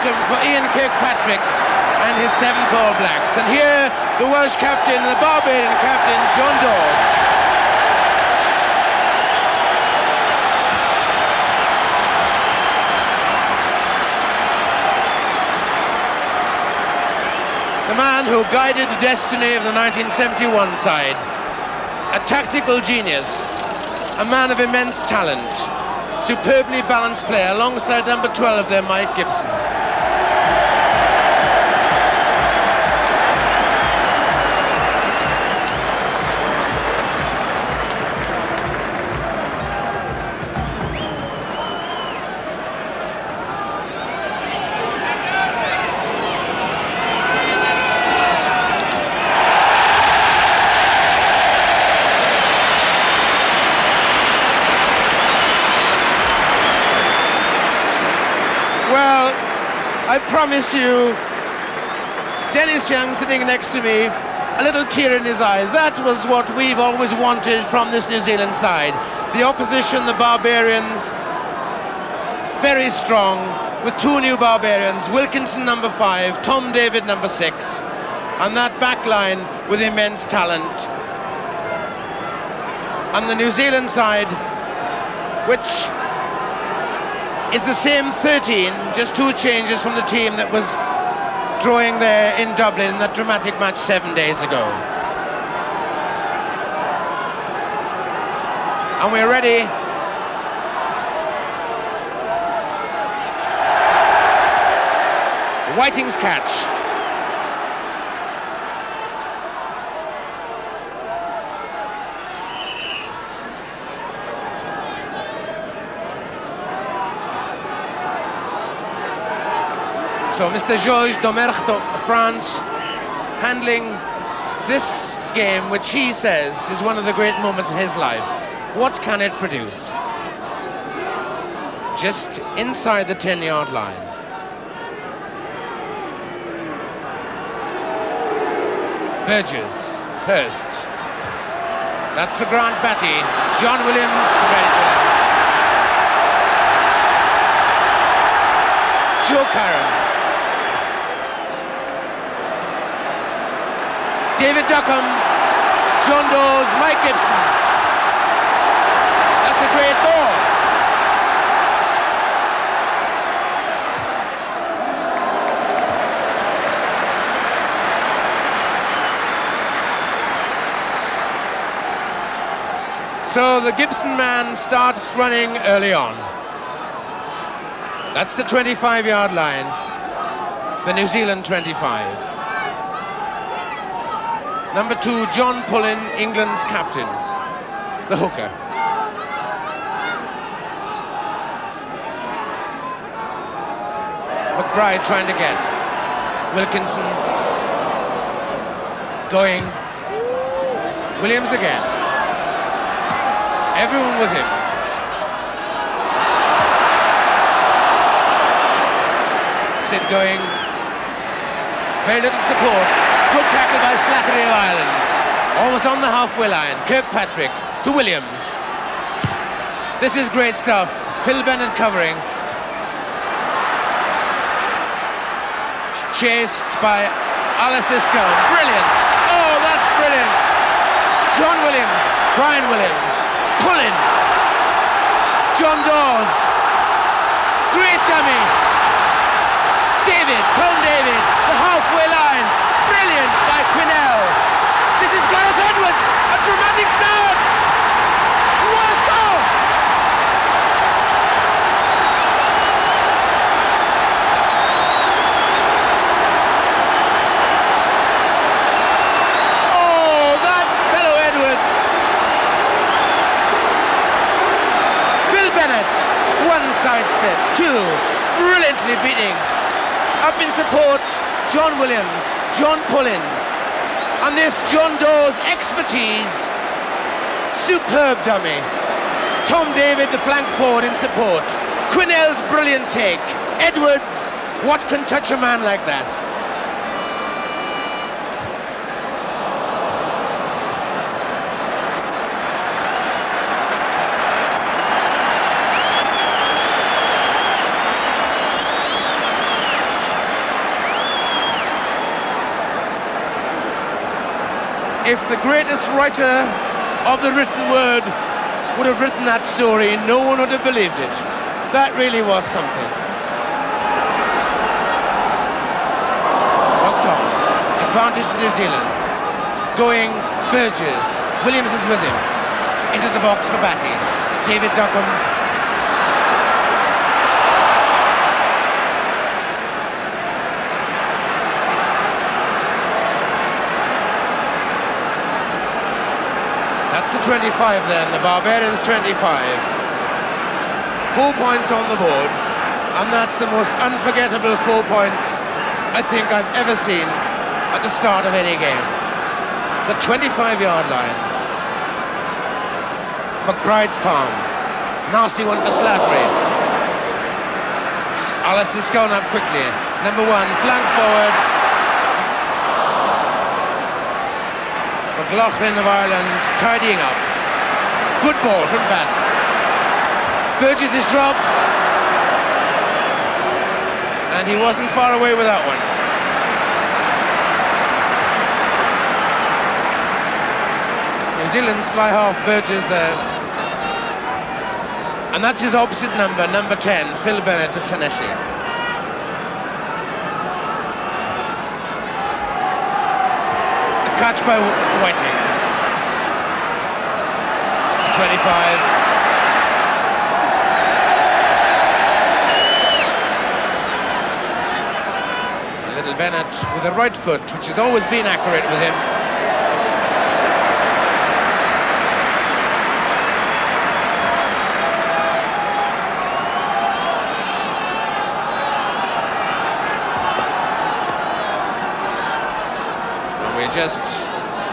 welcome for Ian Kirkpatrick and his 7th All Blacks. And here, the Welsh captain, the Barbadian captain, John Dawes. The man who guided the destiny of the 1971 side. A tactical genius, a man of immense talent, superbly balanced player alongside number 12 there, Mike Gibson. Well, I promise you, Dennis Young sitting next to me, a little tear in his eye. That was what we've always wanted from this New Zealand side. The opposition, the Barbarians, very strong, with 2 new Barbarians, Wilkinson number 5, Tom David number 6, and that back line with immense talent. And the New Zealand side, which is the same 13, just 2 changes from the team that was drawing there in Dublin in that dramatic match 7 days ago. And we're ready. Whiting's catch. So Mr. Georges Domergue of France handling this game, which he says is one of the great moments in his life. What can it produce? Just inside the 10-yard line. Burgess, Hurst. That's for Grant Batty. John Williams, very good. Joe Carron. David Duckham, John Dawes, Mike Gibson. That's a great ball. So the Gibson man starts running early on. That's the 25-yard line, the New Zealand 25. Number 2, John Pullen, England's captain, the hooker. McBride trying to get. Wilkinson going. Williams again. Everyone with him. Sid going. Very little support. Good tackle by Slattery of Ireland. Almost on the halfway line. Kirkpatrick to Williams. This is great stuff. Phil Bennett covering. Chased by Alistair Scowen. Brilliant. Oh, that's brilliant. John Williams. Brian Williams. Pulling. John Dawes. Great dummy. David, Tom David, the halfway line. Brilliant by Quinnell. This is Gareth Edwards. A dramatic start. What a score! Oh, that fellow Edwards. Phil Bennett, 1 sidestep, 2, brilliantly beating. Up in support, John Williams, John Pullen. And this John Dawes expertise, superb dummy. Tom David, the flank forward in support. Quinnell's brilliant take. Edwards, what can touch a man like that? if the greatest writer of the written word would have written that story, no one would have believed it. That really was something. Knocked on. Advantage to New Zealand. Going Burgess. Williams is with him. Into the box for Batty. David Duckham. That's the 25 then, the Barbarians 25. 4 points on the board, and that's the most unforgettable 4 points I think I've ever seen at the start of any game. The 25-yard line. McBride's palm. Nasty one for Slattery. Alistair's gone up quickly. Number 1, flank forward. McLaughlin of Ireland tidying up. Good ball from Bat. Burgess is dropped. And he wasn't far away with that one. New Zealand's fly half Burgess there. And that's his opposite number, number 10, Phil Bennett of Llanelli. Catch by Whiting. 25. Little Bennett with the right foot, which has always been accurate with him. Just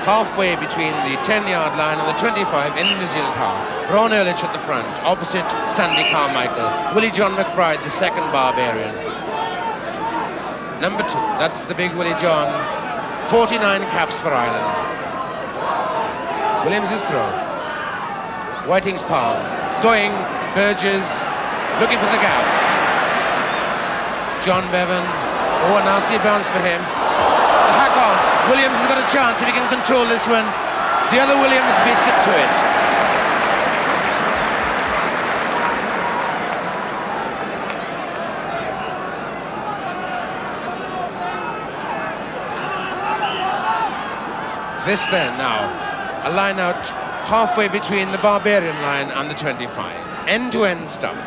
halfway between the 10-yard line and the 25 in the New Zealand half. Ron Ehrlich at the front, opposite Sandy Carmichael. Willie John McBride, the second Barbarian. Number 2, that's the big Willie John. 49 caps for Ireland. Williams' throw. Whiting's palm. Going, Burgess, looking for the gap. John Bevan. Oh, a nasty bounce for him. The hack on. Williams has got a chance if he can control this one. The other Williams beats him to it. This then now, a line out halfway between the Barbarian line and the 25. End-to-end stuff.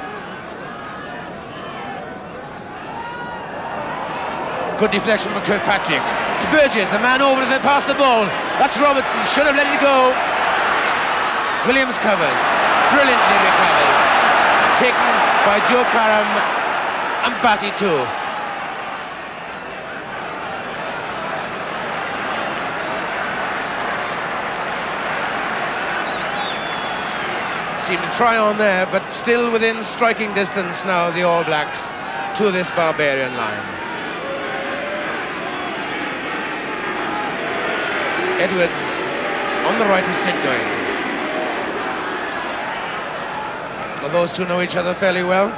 Good deflection from Kirkpatrick. To Burgess, a man over to pass the ball. That's Robertson, should have let it go. Williams covers, brilliantly recovers. Taken by Joe Karam and Batty too. Seemed to try on there, but still within striking distance now, the All Blacks to this Barbarian line. Edwards on the right of Sidney. Well, those two know each other fairly well.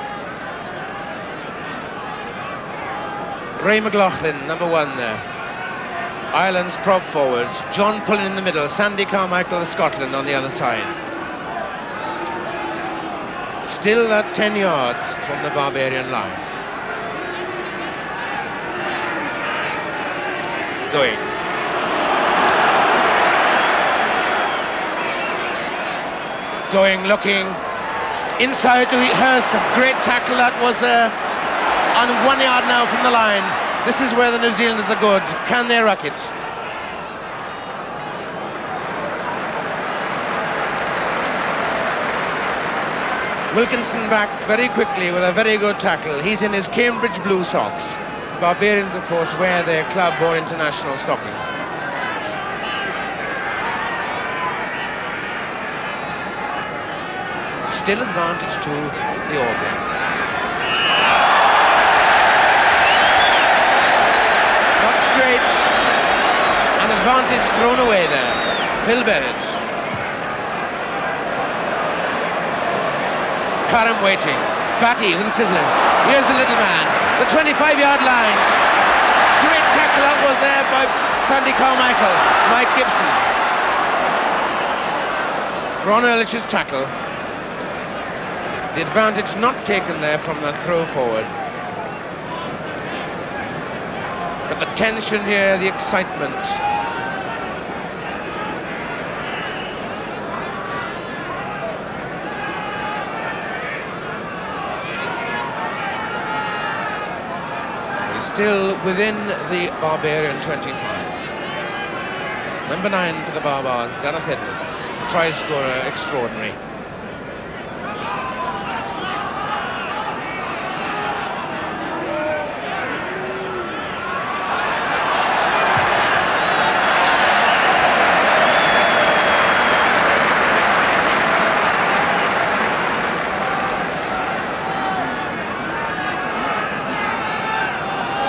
Ray McLaughlin, number 1 there. Ireland's prop forward. John Pullen in the middle. Sandy Carmichael of Scotland on the other side. Still at 10 yards from the Barbarian line. Going. Going, looking, inside to Hurst, a great tackle that was there, on 1 yard now from the line. This is where the New Zealanders are good. Can they ruck it? Wilkinson back very quickly with a very good tackle. He's in his Cambridge blue socks. Barbarians, of course, wear their club or international stockings. Still advantage to the All Blacks. Not straight. An advantage thrown away there. Phil Bennett. Karam waiting. Batty with the scissors. Here's the little man. The 25-yard line. Great tackle that was there by Sandy Carmichael. Mike Gibson. Ron Ehrlich's tackle. The advantage not taken there from that throw forward. But the tension here, the excitement. He's still within the Barbarian 25. Number 9 for the Baa Baas, Gareth Edwards, try scorer extraordinary.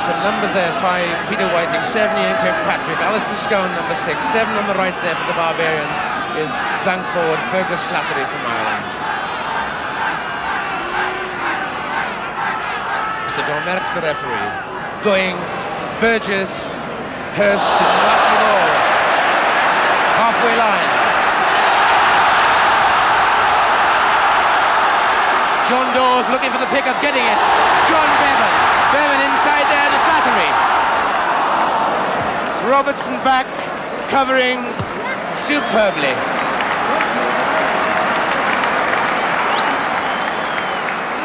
Some numbers there, 5, Peter Whiting, 7, Ian Kirkpatrick, Alistair Scone, number 6, 7 on the right there for the Barbarians is flank forward Fergus Slattery from Ireland. Mr. Dormerck, the referee, going, Burgess, Hurst, and last of all, halfway line. John Dawes looking for the pickup, getting it, John Bevan. Bevan inside there to Slattery. Robertson back, covering superbly.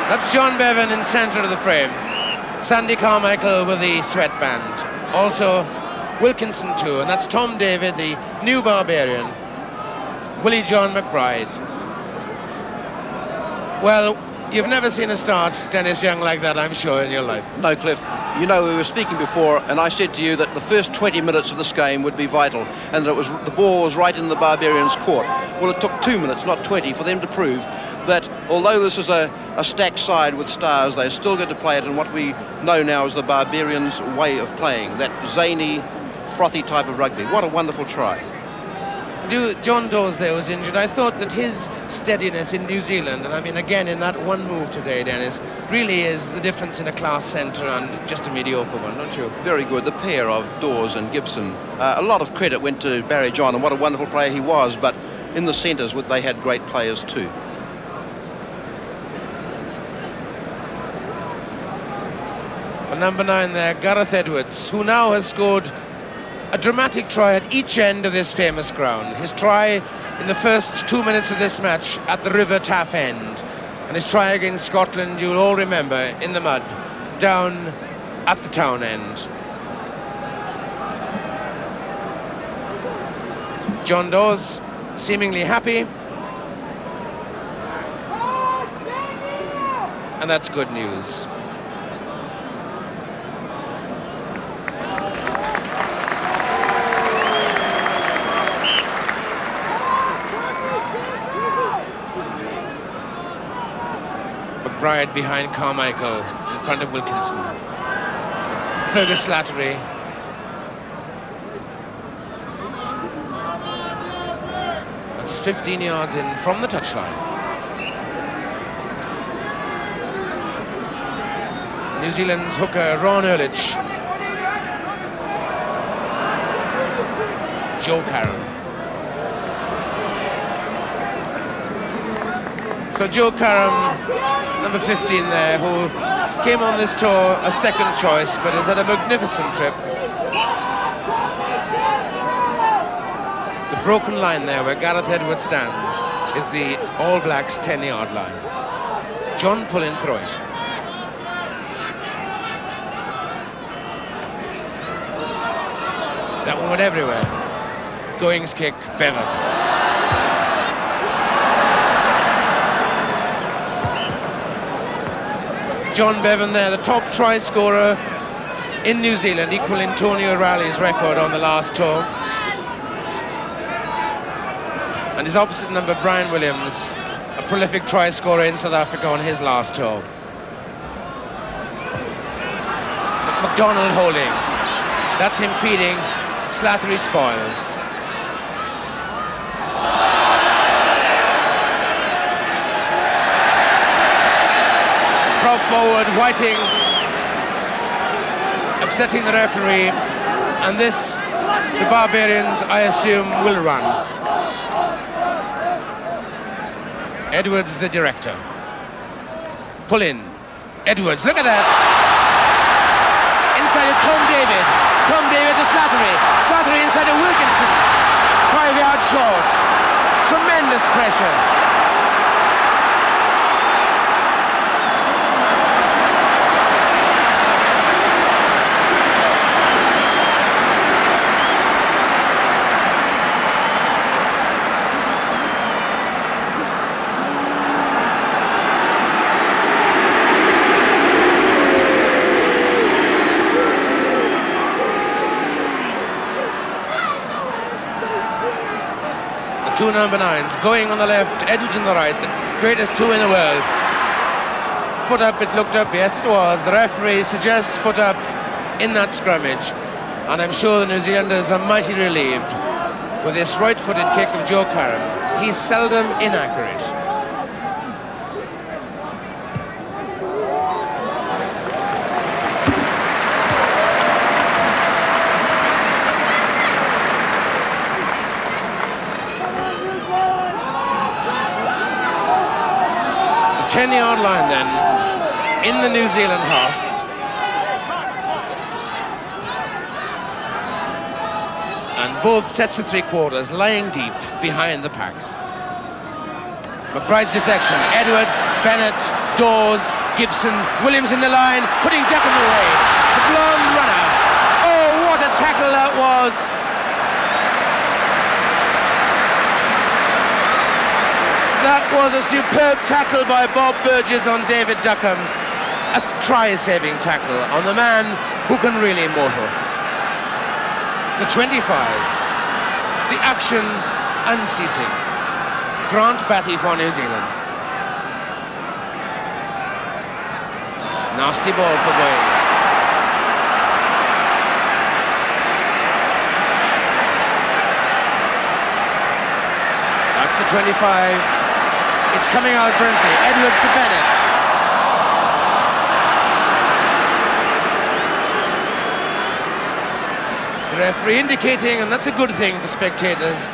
That's John Bevan in centre of the frame. Sandy Carmichael with the sweatband. Also Wilkinson too, and that's Tom David, the new Barbarian. Willie John McBride. Well, you've never seen a start, Dennis Young, like that, I'm sure, in your life. No, Cliff. You know, we were speaking before, and I said to you that the first 20 minutes of this game would be vital, and that the ball was right in the Barbarians' court. Well, it took 2 minutes, not 20, for them to prove that although this is a stacked side with stars, they're still going to play it in what we know now as the Barbarians' way of playing, that zany, frothy type of rugby. What a wonderful try. John Dawes there was injured. I thought that his steadiness in New Zealand, and I mean again in that one move today, Dennis, really is the difference in a class centre and just a mediocre one, don't you? Very good. The pair of Dawes and Gibson. A lot of credit went to Barry John, and what a wonderful player he was, but in the centres they had great players too. And number 9 there, Gareth Edwards, who now has scored a dramatic try at each end of this famous ground. His try in the first 2 minutes of this match at the River Taff end, and his try against Scotland, you'll all remember, in the mud, down at the town end. John Dawes seemingly happy, and that's good news. McBride behind Carmichael, in front of Wilkinson. Fergus Slattery. That's 15 yards in from the touchline. New Zealand's hooker, Ron Ehrlich. Joe Carroll. So Joe Karam, number 15 there, who came on this tour a second choice, but has had a magnificent trip. The broken line there, where Gareth Edwards stands, is the All Blacks 10-yard line. John Pullen throwing. That one went everywhere. Goings kick, Bevan. John Bevan there, the top try scorer in New Zealand, equaling Tony O'Reilly's record on the last tour. And his opposite number, Brian Williams, a prolific try scorer in South Africa on his last tour. McDonald holding. That's him feeding. Slattery spoils. Prop forward, Whiting upsetting the referee, and this, the Barbarians, I assume, will run. Edwards, the director. Pull in. Edwards, look at that. Inside of Tom David. Tom David to Slattery. Slattery inside of Wilkinson. 5 yards short. Tremendous pressure. Two number 9s going on the left, Edwards on the right, the greatest two in the world. Foot up, it looked up, yes it was. The referee suggests foot up in that scrummage. And I'm sure the New Zealanders are mighty relieved with this right-footed kick of Joe Karam. He's seldom inaccurate. The 10-yard line then, in the New Zealand half. And both sets of three-quarters lying deep behind the packs. McBride's deflection, Edwards, Bennett, Dawes, Gibson, Williams in the line, putting Duckham away. The blonde runner. Oh, what a tackle that was! That was a superb tackle by Bob Burgess on David Duckham. A try-saving tackle on the man who can really motor. The 25. The action unceasing. Grant Batty for New Zealand. Nasty ball for Boyle. That's the 25. It's coming out brilliantly. Edwards to Bennett. The referee indicating, and that's a good thing for spectators,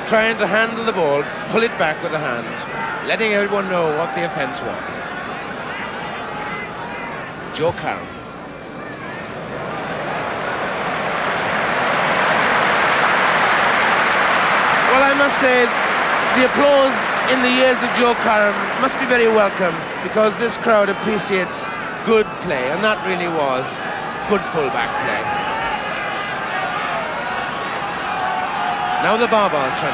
trying to handle the ball, pull it back with the hand, letting everyone know what the offence was. Joe Karam. Well, I must say, the applause in the ears of Joe Karam must be very welcome, because this crowd appreciates good play, and that really was good full-back play. Now the Baa Baas 25.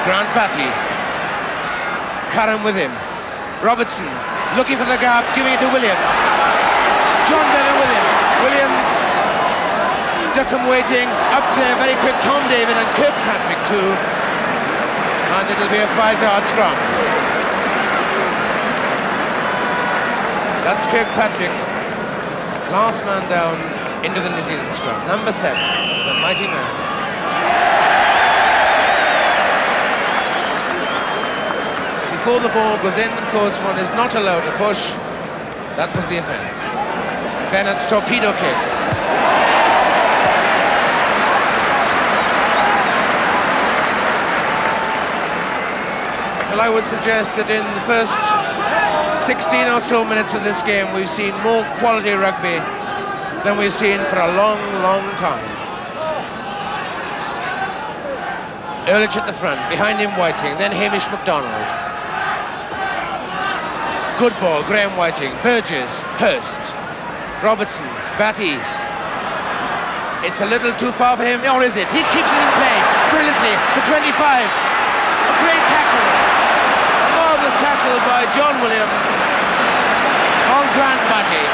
Grant Batty. Karam with him. Robertson looking for the gap, giving it to Williams. John Bevan with him. Williams. Duckham waiting. Up there, very quick. Tom David and Kirkpatrick too. And it'll be a 5-yard scrum. That's Kirkpatrick. Last man down into the New Zealand scrum. Number 7, the mighty man. Before the ball goes in, of course, one is not allowed to push. That was the offence. Bennett's torpedo kick. Well, I would suggest that in the first 16 or so minutes of this game, we've seen more quality rugby than we've seen for a long, long time. Ehrlich at the front, behind him Whiting, then Hamish MacDonald. Good ball, Graham Whiting, Burgess, Hurst, Robertson, Batty. It's a little too far for him, or is it? He keeps it in play brilliantly. The 25, a great tackle. A marvellous tackle by John Williams on Grant Batty.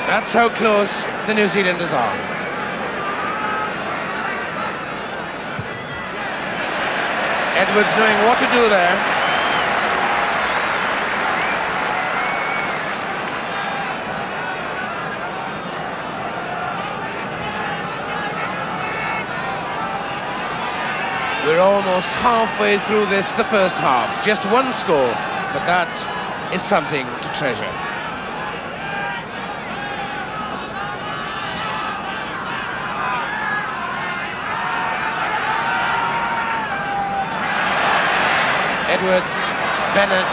That's how close the New Zealanders are. Edwards knowing what to do there. We're We're almost halfway through the first half. Just one score, but that is something to treasure. Edwards, Bennett,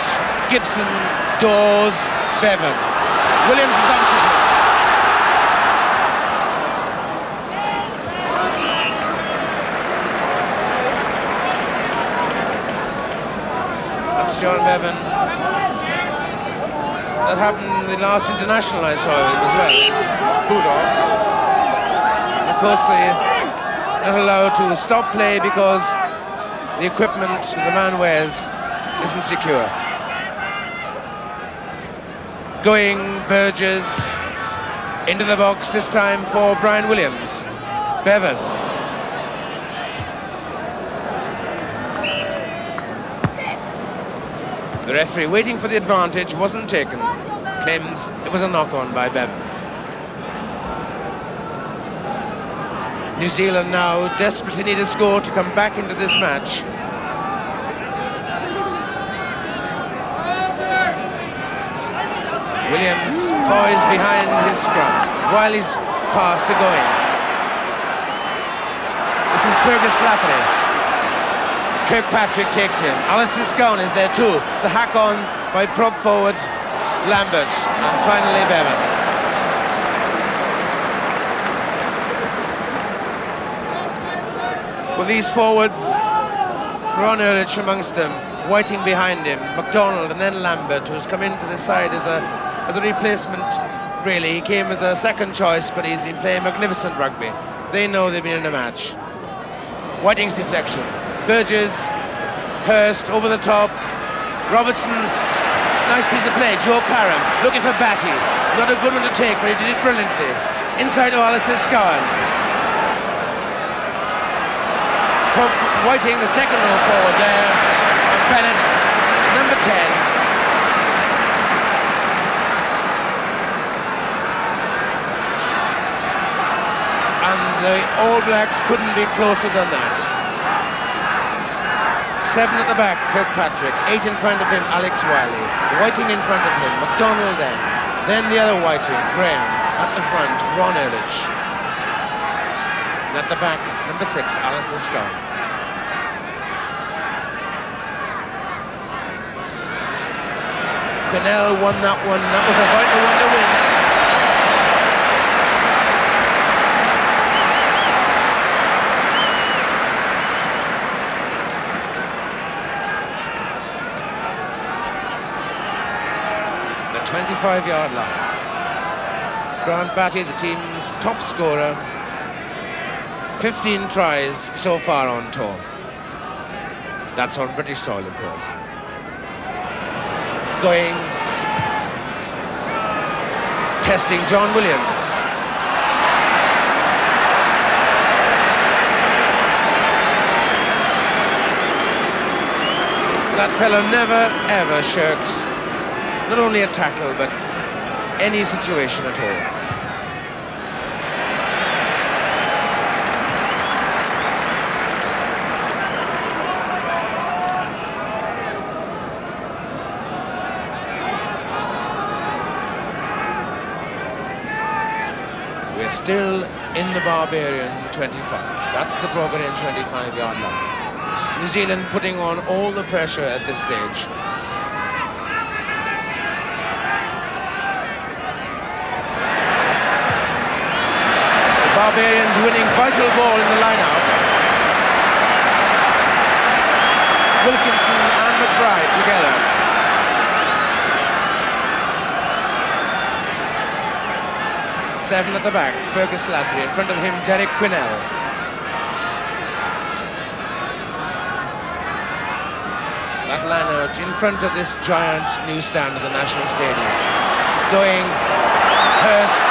Gibson, Dawes, Bevan. Williams is on for him. That's John Bevan. That happened in the last international I saw him as well. It's boot off. Of course, they're not allowed to stop play because the equipment the man wears isn't secure. Going Burgess into the box this time for Brian Williams. Bevan. The referee, waiting for the advantage, wasn't taken. Claims it was a knock-on by Bevan. New Zealand now desperately need a score to come back into this match. Williams poised behind his scrum while he's past the going. This is Fergus Slattery. Kirkpatrick takes him. Alistair Scown is there too. The hack on by prop forward Lambert. And finally Bevan. With these forwards, Ron Ehrlich amongst them, Whiting behind him, McDonald and then Lambert, who's come into the side as a replacement, really. He came as a second choice, but he's been playing magnificent rugby. They know they've been in a match. Whiting's deflection. Burgess, Hurst over the top. Robertson, nice piece of play. Joe Karam looking for Batty. Not a good one to take, but he did it brilliantly. Inside to Alistair Scowen. Whiting, the second row forward there, and Bennett, number 10. And the All Blacks couldn't be closer than that. 7 at the back, Kirkpatrick. 8 in front of him, Alex Wiley. Whiting in front of him, McDonald then the other Whiting, Graham. At the front, Ron Ehrlich. And at the back, number 6, Alistair Scowen. Quinnell won that one. That was a vital one to win. The 25-yard line. Grant Batty, the team's top scorer. 15 tries so far on tour. That's on British soil, of course. Going, testing John Williams. That fellow never ever shirks not only a tackle but any situation at all. Still in the Barbarian 25. That's the Barbarian 25-yard line. New Zealand putting on all the pressure at this stage. The Barbarians winning vital ball in the line-out. Wilkinson and McBride together. 7 at the back, Fergus Slattery. In front of him, Derek Quinnell. That line out in front of this giant new stand at the National Stadium. Going, Hurst.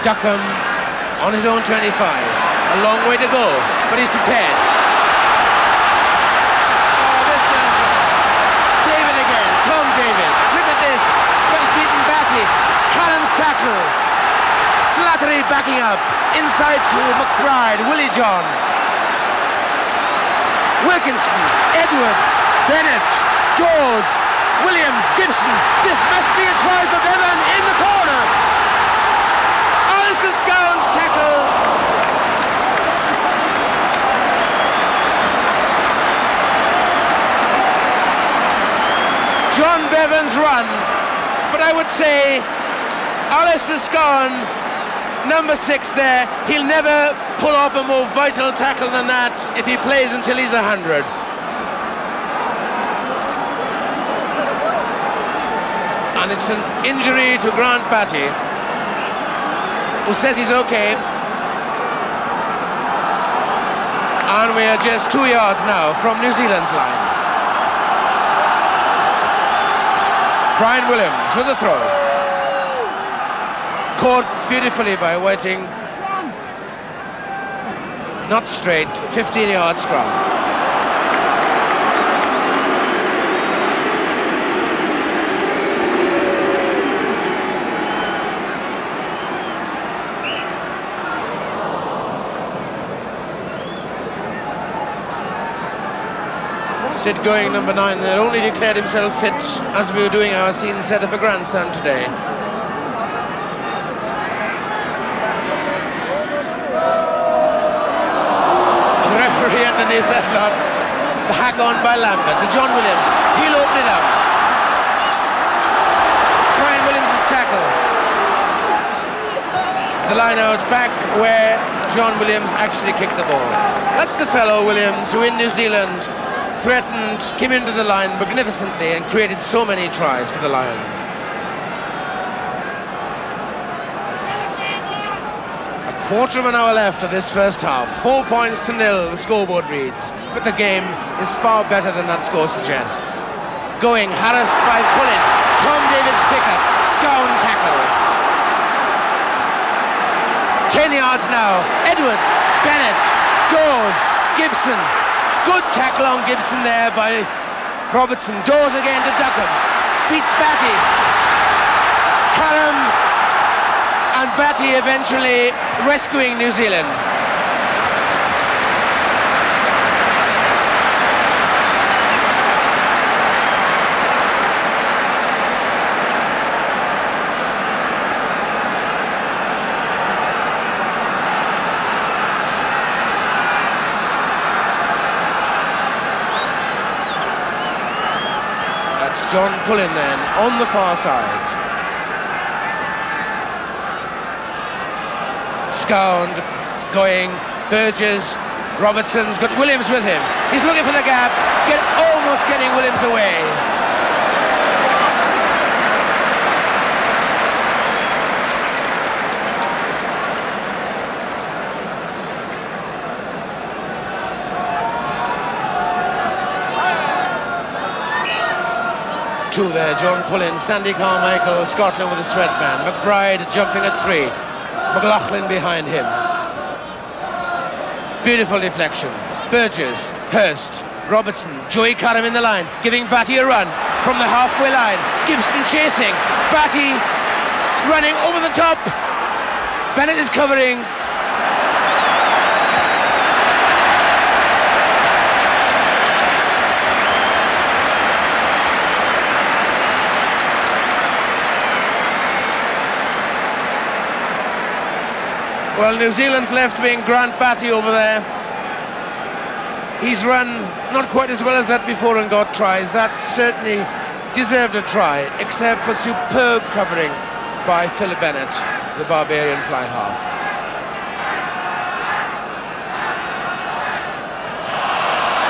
Duckham on his own 25. A long way to go, but he's prepared. Oh, this man's David again, Tom David. Look at this. Well beaten Batty. Callum's tackle. Slattery backing up. inside to McBride, Willie John. Wilkinson, Edwards, Bennett, Dawes, Williams, Gibson. This must be a try for Bevan in the corner. Alistair Scowen's tackle. John Bevan's run. But I would say Alistair Scowen, number 6 there, he'll never pull off a more vital tackle than that if he plays until he's 100. And it's an injury to Grant Batty, who says he's okay. And we are just 2 yards now from New Zealand's line. Brian Williams with a throw. Caught beautifully by Whiting. Not straight, 15-yard scrum. Sid Going, number 9 there, only declared himself fit as we were doing our scene set of a grandstand today. The referee underneath that lot, the hack on by Lambert to John Williams. He'll open it up. Brian Williams' tackle. The line out back where John Williams actually kicked the ball. That's the fellow Williams who in New Zealand threatened, came into the line magnificently and created so many tries for the Lions. A quarter of an hour left of this first half. 4 points to 0, the scoreboard reads. But the game is far better than that score suggests. Going, harassed by Pullen. Tom Davis pickup. Scowen tackles. 10 yards now. Edwards, Bennett, Dawes, Gibson. Good tackle on Gibson there by Robertson. Dawes again to Duckham. Beats Batty. Callum and Batty eventually rescuing New Zealand. John Pullen then on the far side. Scound going, Burgess, Robertson's got Williams with him. He's looking for the gap, almost getting Williams away. Two there, John Pullen, Sandy Carmichael, Scotland with a sweatband. McBride jumping at 3. McLaughlin behind him. Beautiful deflection. Burgess, Hurst, Robertson, Joey Curran in the line, giving Batty a run from the halfway line. Gibson chasing, Batty running over the top. Bennett is covering. Well, New Zealand's left wing, Grant Batty over there. He's run not quite as well as that before and got tries. That certainly deserved a try, except for superb covering by Philip Bennett, the Barbarian fly half.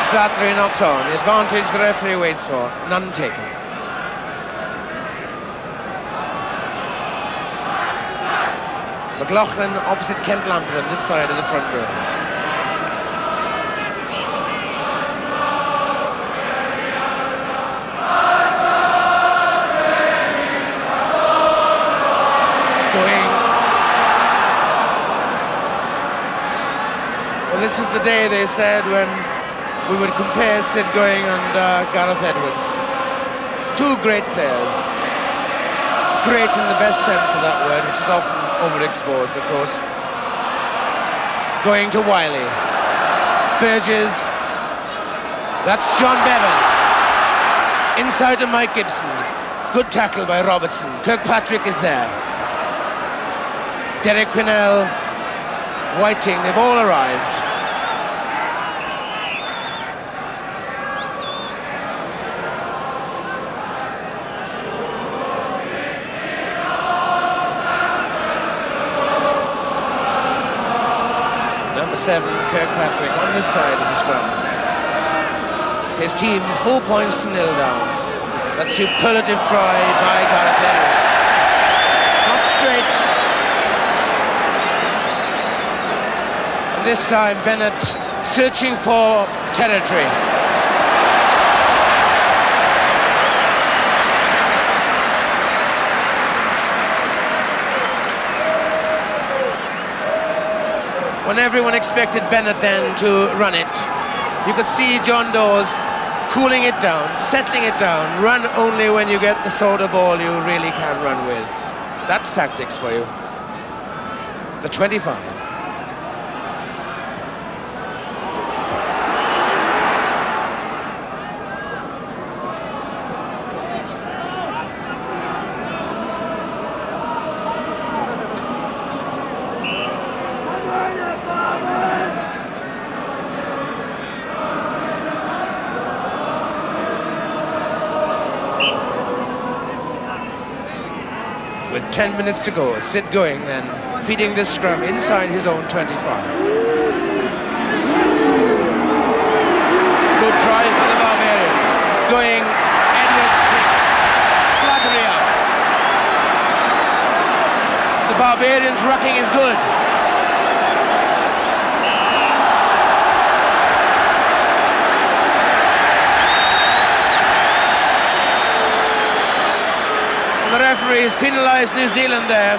Slattery knocks on. The advantage the referee waits for, none taken. McLaughlin opposite Kent Lampert on this side of the front row. Going. Well, this is the day, they said, when we would compare Sid Going and Gareth Edwards. Two great players. Great in the best sense of that word, which is often overexposed, of course. going to Wiley. Burgess. That's John Bevan. Inside to Mike Gibson. Good tackle by Robertson. Kirkpatrick is there. Derek Quinnell, Whiting, they've all arrived. Number 7, Kirkpatrick, on this side of the scrum. His team 4 points to 0 down. That superlative try by Gareth Edwards. Not straight. And this time Bennett searching for territory. When everyone expected Bennett then to run it, you could see John Dawes cooling it down, settling it down. Run only when you get the sort of ball you really can run with. That's tactics for you. The 25. With 10 minutes to go, Sid going then, feeding this scrum inside his own 25. Good drive for the Barbarians. Going, Edwards, Slattery up. The Barbarians' rucking is good. The referee has penalised New Zealand there.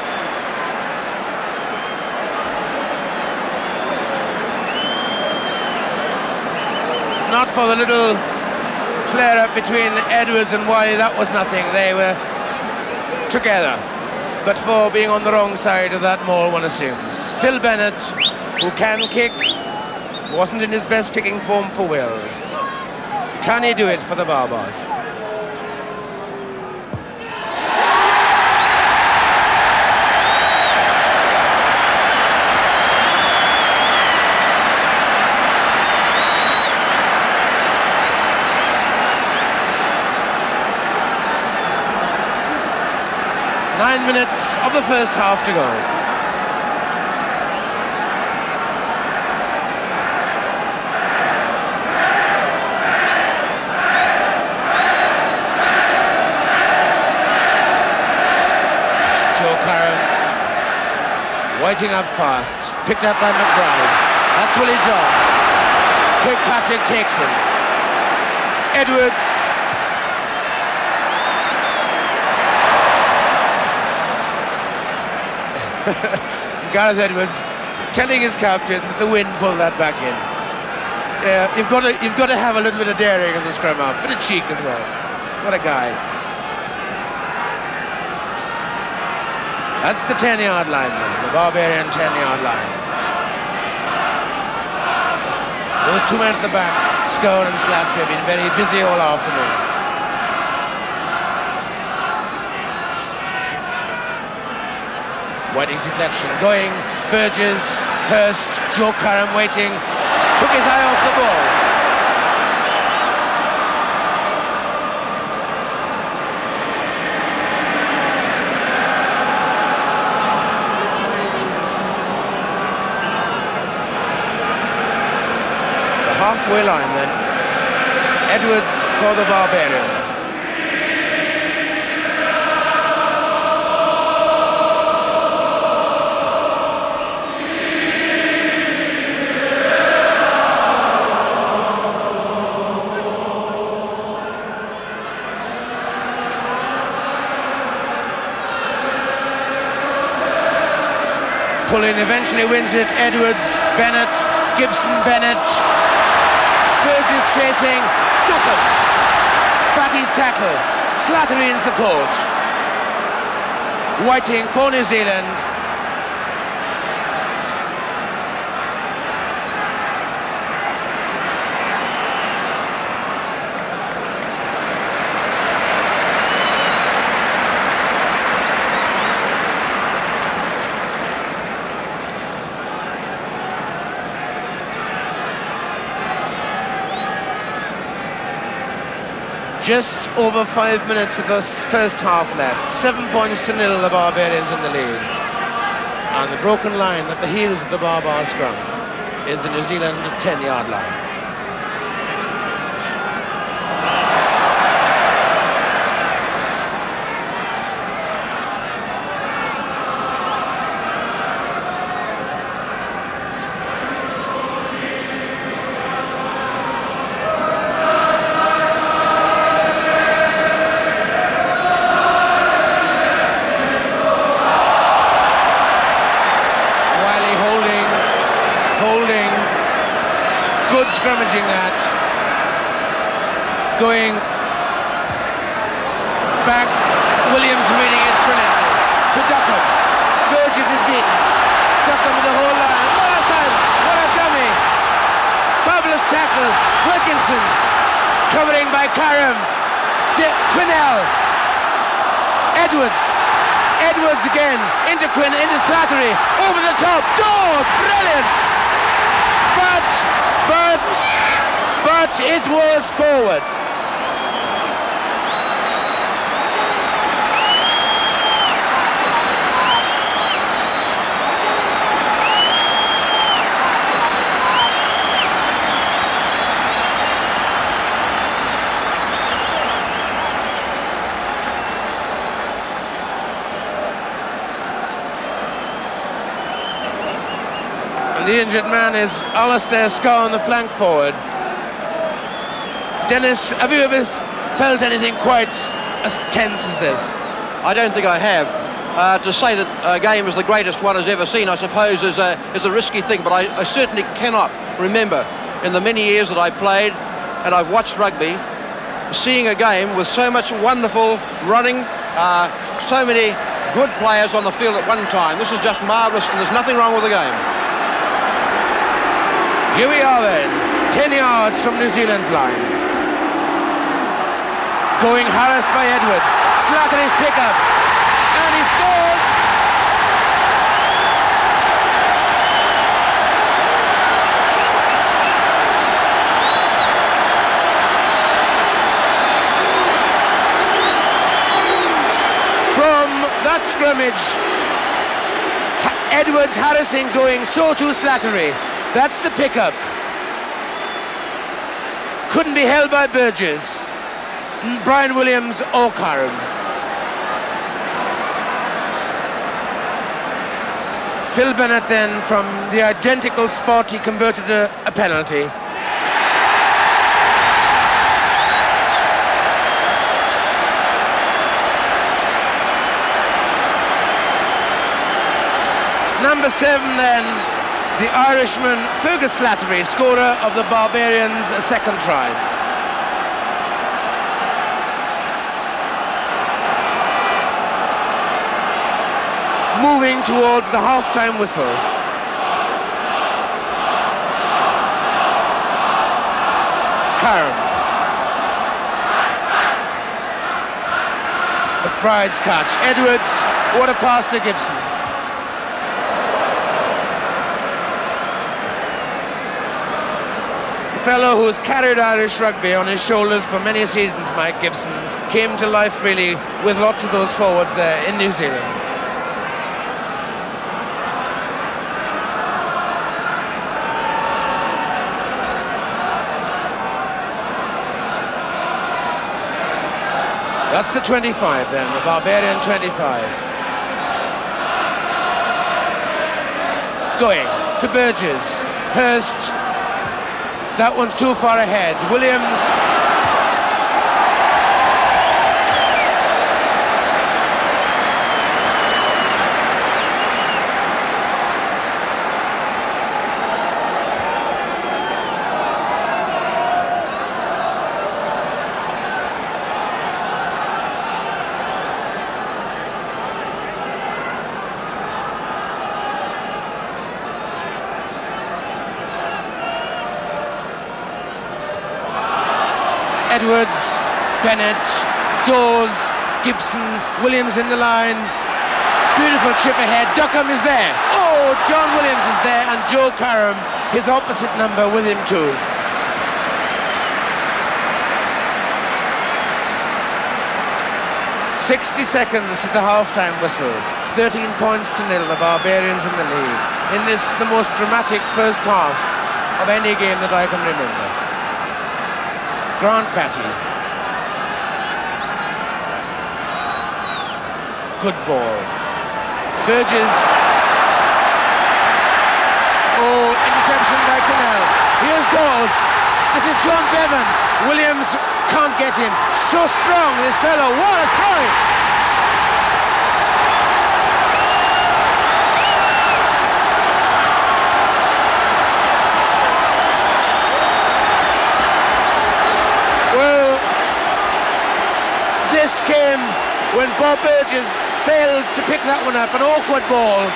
Not for the little flare-up between Edwards and Wiley, that was nothing. They were together. But for being on the wrong side of that maul, one assumes. Phil Bennett, who can kick, wasn't in his best kicking form for Wales. Can he do it for the Baa Baas? 9 minutes of the first half to go. Joe Curran, Whiting up fast, picked up by McBride. That's Willie John. Kirkpatrick takes him. Edwards. Gareth Edwards telling his captain that the wind pulled that back in. Yeah, you've got to have a little bit of daring as a scrum half, bit of cheek as well. What a guy. That's the 10-yard line then, the Barbarian 10-yard line. Those two men at the back, Scone and Slattery, have been very busy all afternoon. Whiting's deflection going, Burgess, Hurst, Joe Curran waiting, took his eye off the ball. The halfway line then, Edwards for the Barbarians. Pulling eventually wins it. Edwards, Bennett, Gibson, Bennett. Burgess chasing. Got him. Batty's tackle. Slattery in support. Whiting for New Zealand. Just over 5 minutes of the first half left. 7 points to 0, the Barbarians in the lead. And the broken line at the heels of the Baa Baas scrum is the New Zealand 10-yard line. Good scrummaging that. Going back, Williams reading it brilliantly. To Duckham. Burgess is beaten. Duckham with the whole line. What a dummy. Fabulous tackle. Wilkinson covering by Karam. Quinnell. Edwards again. Into Quinn, into Slattery. Over the top. Dawes. Brilliant. But it was forward. And the injured man is Alistair Scowen, the flank forward. Dennis, have you ever felt anything quite as tense as this? I don't think I have. To say that a game is the greatest one has ever seen, I suppose, is a risky thing, but I certainly cannot remember in the many years that I played and I've watched rugby, seeing a game with so much wonderful running, so many good players on the field at one time. This is just marvellous, and there's nothing wrong with the game. Here we are then, 10 yards from New Zealand's line. Going harassed by Edwards. Slattery's pickup. And he scores! From that scrimmage, Edwards, Harrison going, so too Slattery. That's the pickup. Couldn't be held by Burgess. Brian Williams or Karam. Phil Bennett then, from the identical spot, he converted a penalty. Number 7 then, the Irishman Fergus Slattery, scorer of the Barbarians' second try. Moving towards the half-time whistle. Karam. McBride's catch. Edwards, what a pass to Gibson. The fellow who has carried Irish rugby on his shoulders for many seasons, Mike Gibson, came to life really with lots of those forwards there in New Zealand. That's the 25 then, the Barbarian 25. Going to Burgess. Hurst. That one's too far ahead. Williams. Edwards, Bennett, Dawes, Gibson, Williams in the line. Beautiful chip ahead. Duckham is there. Oh, John Williams is there, and Joe Karam, his opposite number, with him too. 60 seconds at the half-time whistle. 13 points to nil, the Barbarians in the lead. In this, the most dramatic first half of any game that I can remember. Grant Batty. Good ball. Burgess. Oh, interception by Cornell. Here's Dawes. This is John Bevan. Williams can't get him. So strong, this fellow. What a try! Well, this came when Bob Burgess failed to pick that one up. An awkward ball.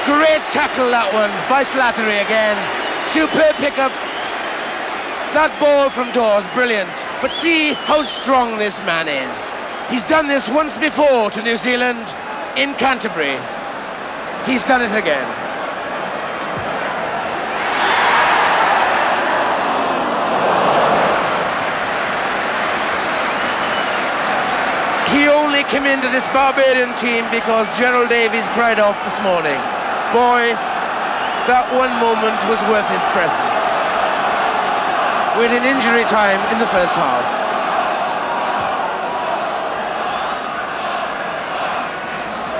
Great tackle, that one, by Slattery again. Superb pickup. That ball from Dawes, brilliant. But see how strong this man is. He's done this once before to New Zealand in Canterbury. He's done it again. He only came into this Barbarian team because Gerald Davies cried off this morning. Boy, that one moment was worth his presence. We're in injury time in the first half.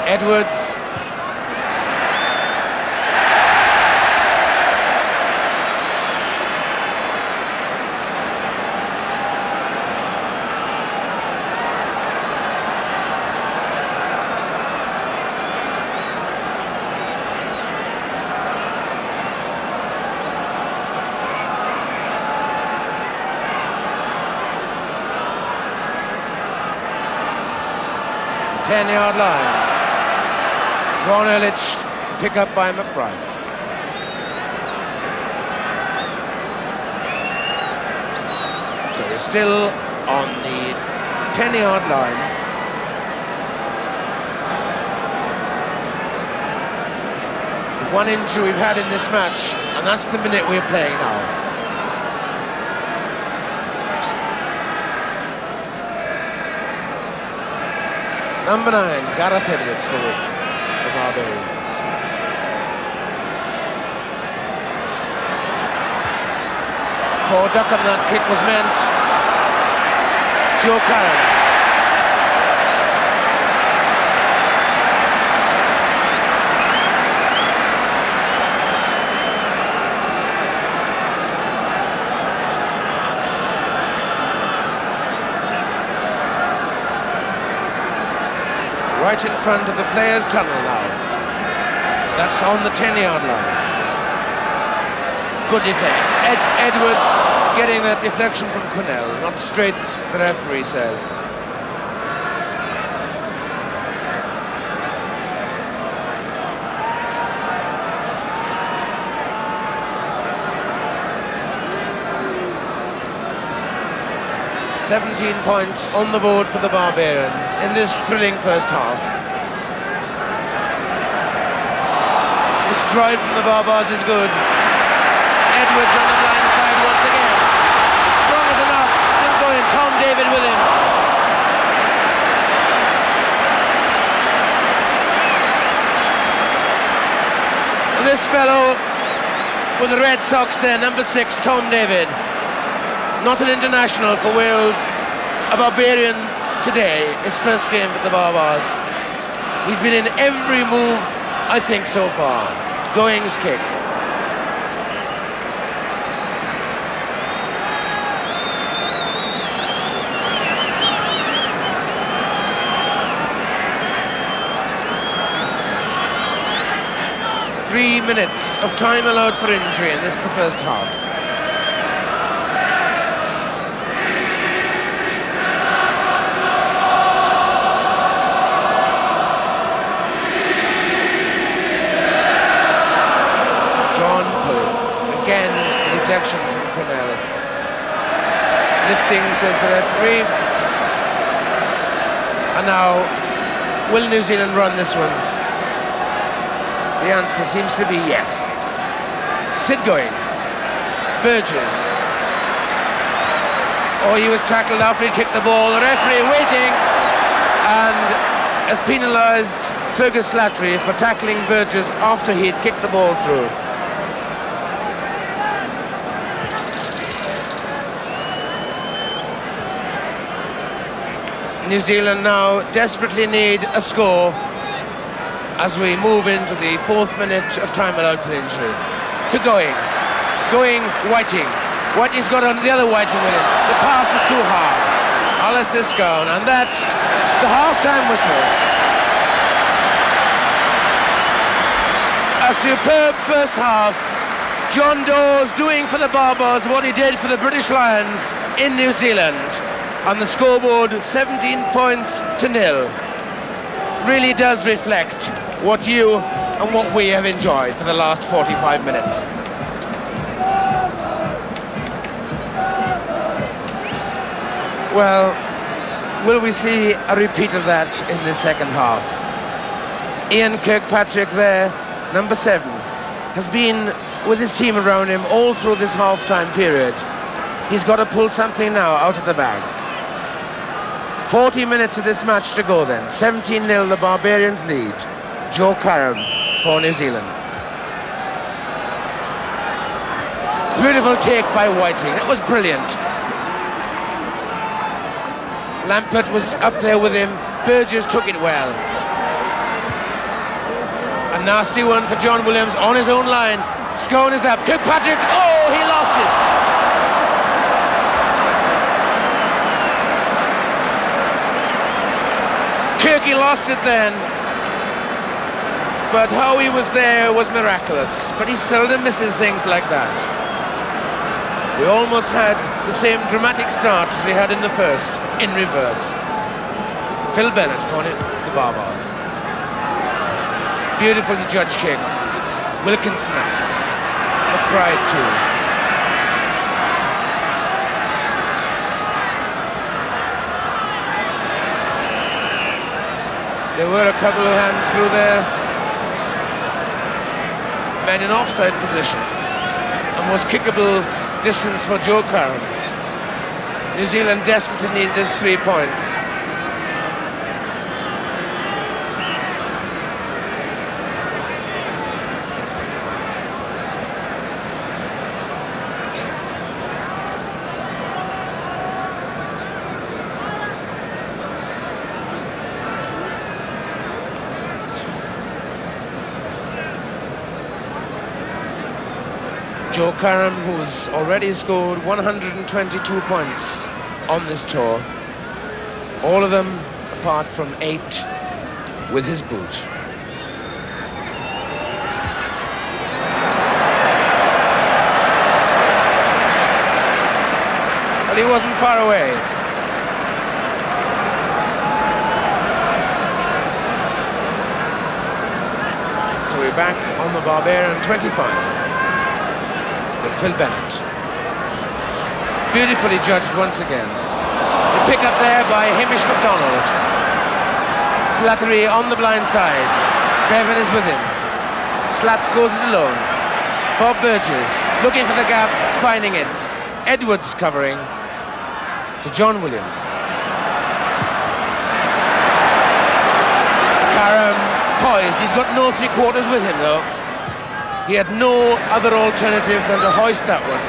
Edwards. The 10-yard line. Ron Ehrlich, pick up by McBride. So we're still on the 10-yard line. The one injury we've had in this match, and that's the minute we're playing now. Number 9, Gareth Edwards for the Barbarians. For Duckham, that kick was meant. Joe Curran. Right in front of the players' tunnel now. That's on the 10-yard line. Good defense. Edwards getting that deflection from Cornell, not straight, the referee says. "17 points on the board for the Barbarians in this thrilling first half. The stride from the Barbars is good. Edwards on the blind side once again. Strong as an ox, still going. Tom David with him. This fellow with the Red Sox there, number 6, Tom David. Not an international for Wales, a Barbarian today, his first game for the Barbars. He's been in every move, I think, so far. Goings kick. Three minutes of time allowed for injury, and this is the first half. Deflection from Cornell. Lifting, says the referee. And now, will New Zealand run this one? The answer seems to be yes. Sid going. Burgess. Oh, he was tackled after he kicked the ball. The referee waiting. and has penalised Fergus Slattery for tackling Burgess after he'd kicked the ball through. New Zealand now desperately need a score as we move into the 4th minute of time allowed for injury. To Going, Whiting. Whiting's got the other Whiting with him. The pass was too hard. Alistair Scone, and that's the half-time whistle. A superb first half. John Dawes doing for the Baa Baas what he did for the British Lions in New Zealand. On the scoreboard, 17 points to 0. Really does reflect what you and what we have enjoyed for the last 45 minutes. Well, will we see a repeat of that in the second half? Ian Kirkpatrick there, number 7, has been with his team around him all through this half-time period. He's got to pull something now out of the bag. 40 minutes of this match to go then. 17-0 the Barbarians lead. Joe Karam for New Zealand. Beautiful take by Whiting. That was brilliant. Lampert was up there with him. Burgess took it well. A nasty one for John Williams on his own line. Scone is up. Kirkpatrick, oh, he lost it. Kirky lost it then, but how he was there was miraculous, but he seldom misses things like that. We almost had the same dramatic start as we had in the first, in reverse. Phil Bennett for the Baa Baas. Beautifully judged kick. Wilkinson, McBride too. There were a couple of hands through there. Men in offside positions. A most kickable distance for Joe Curran. New Zealand desperately need this 3 points. Joe Karam, who's already scored 122 points on this tour, all of them apart from 8 with his boot. But he wasn't far away. So we're back on the Barbarian 25. With Phil Bennett. Beautifully judged once again. The pick up there by Hamish MacDonald. Slattery on the blind side. Bevan is with him. Slats goes it alone. Bob Burgess looking for the gap, finding it. Edwards covering to John Williams. Karam poised. He's got no three-quarters with him though. He had no other alternative than to hoist that one.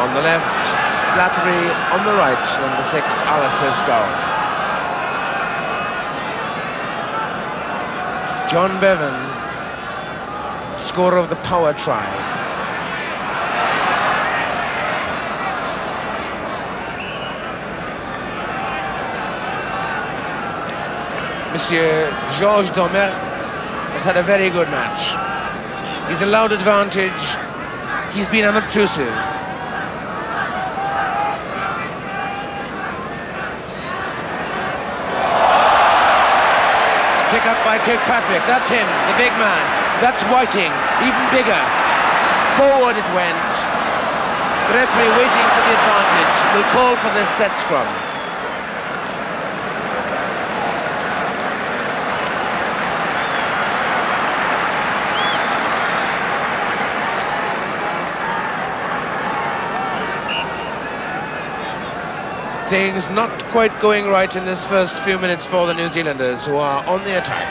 On the left, Slattery. On the right, number 6, Alistair Scone. John Bevan, scorer of the power try. Monsieur Georges Domergue has had a very good match. He's allowed advantage. He's been unobtrusive. Pick up by Kirkpatrick. That's him, the big man. That's Whiting, even bigger. Forward it went. The referee waiting for the advantage will call for this set scrum. Things not quite going right in this first few minutes for the New Zealanders, who are on the attack.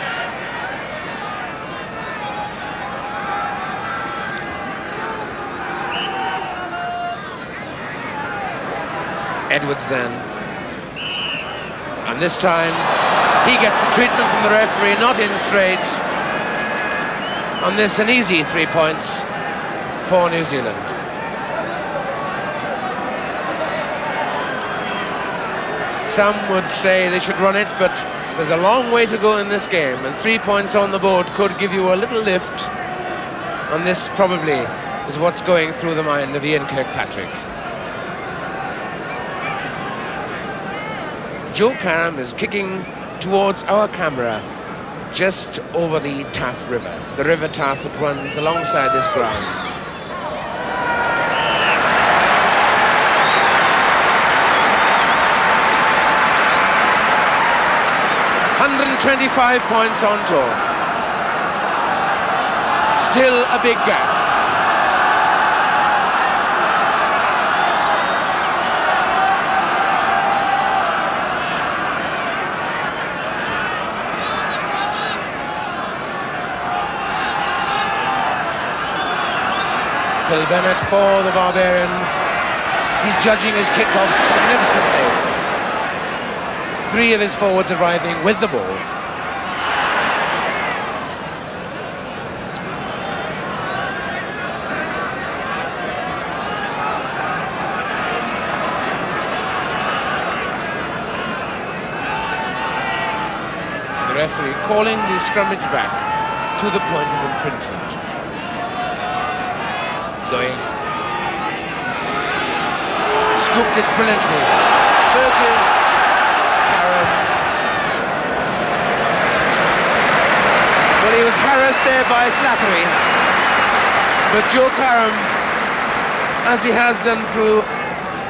Edwards then. And this time, he gets the treatment from the referee, not in straight. On this, an easy 3 points for New Zealand. Some would say they should run it, but there's a long way to go in this game, and 3 points on the board could give you a little lift. And this probably is what's going through the mind of Ian Kirkpatrick. Joe Karam is kicking towards our camera just over the Taff River, the River Taff that runs alongside this ground. $125 points on tour. Still a big gap. Phil Bennett for the Barbarians. He's judging his kickoffs magnificently. 3 of his forwards arriving with the ball. The referee calling the scrummage back to the point of infringement. Going. Scooped it brilliantly. Burgess, Karam. Well, he was harassed there by Slattery. But Joe Karam, as he has done through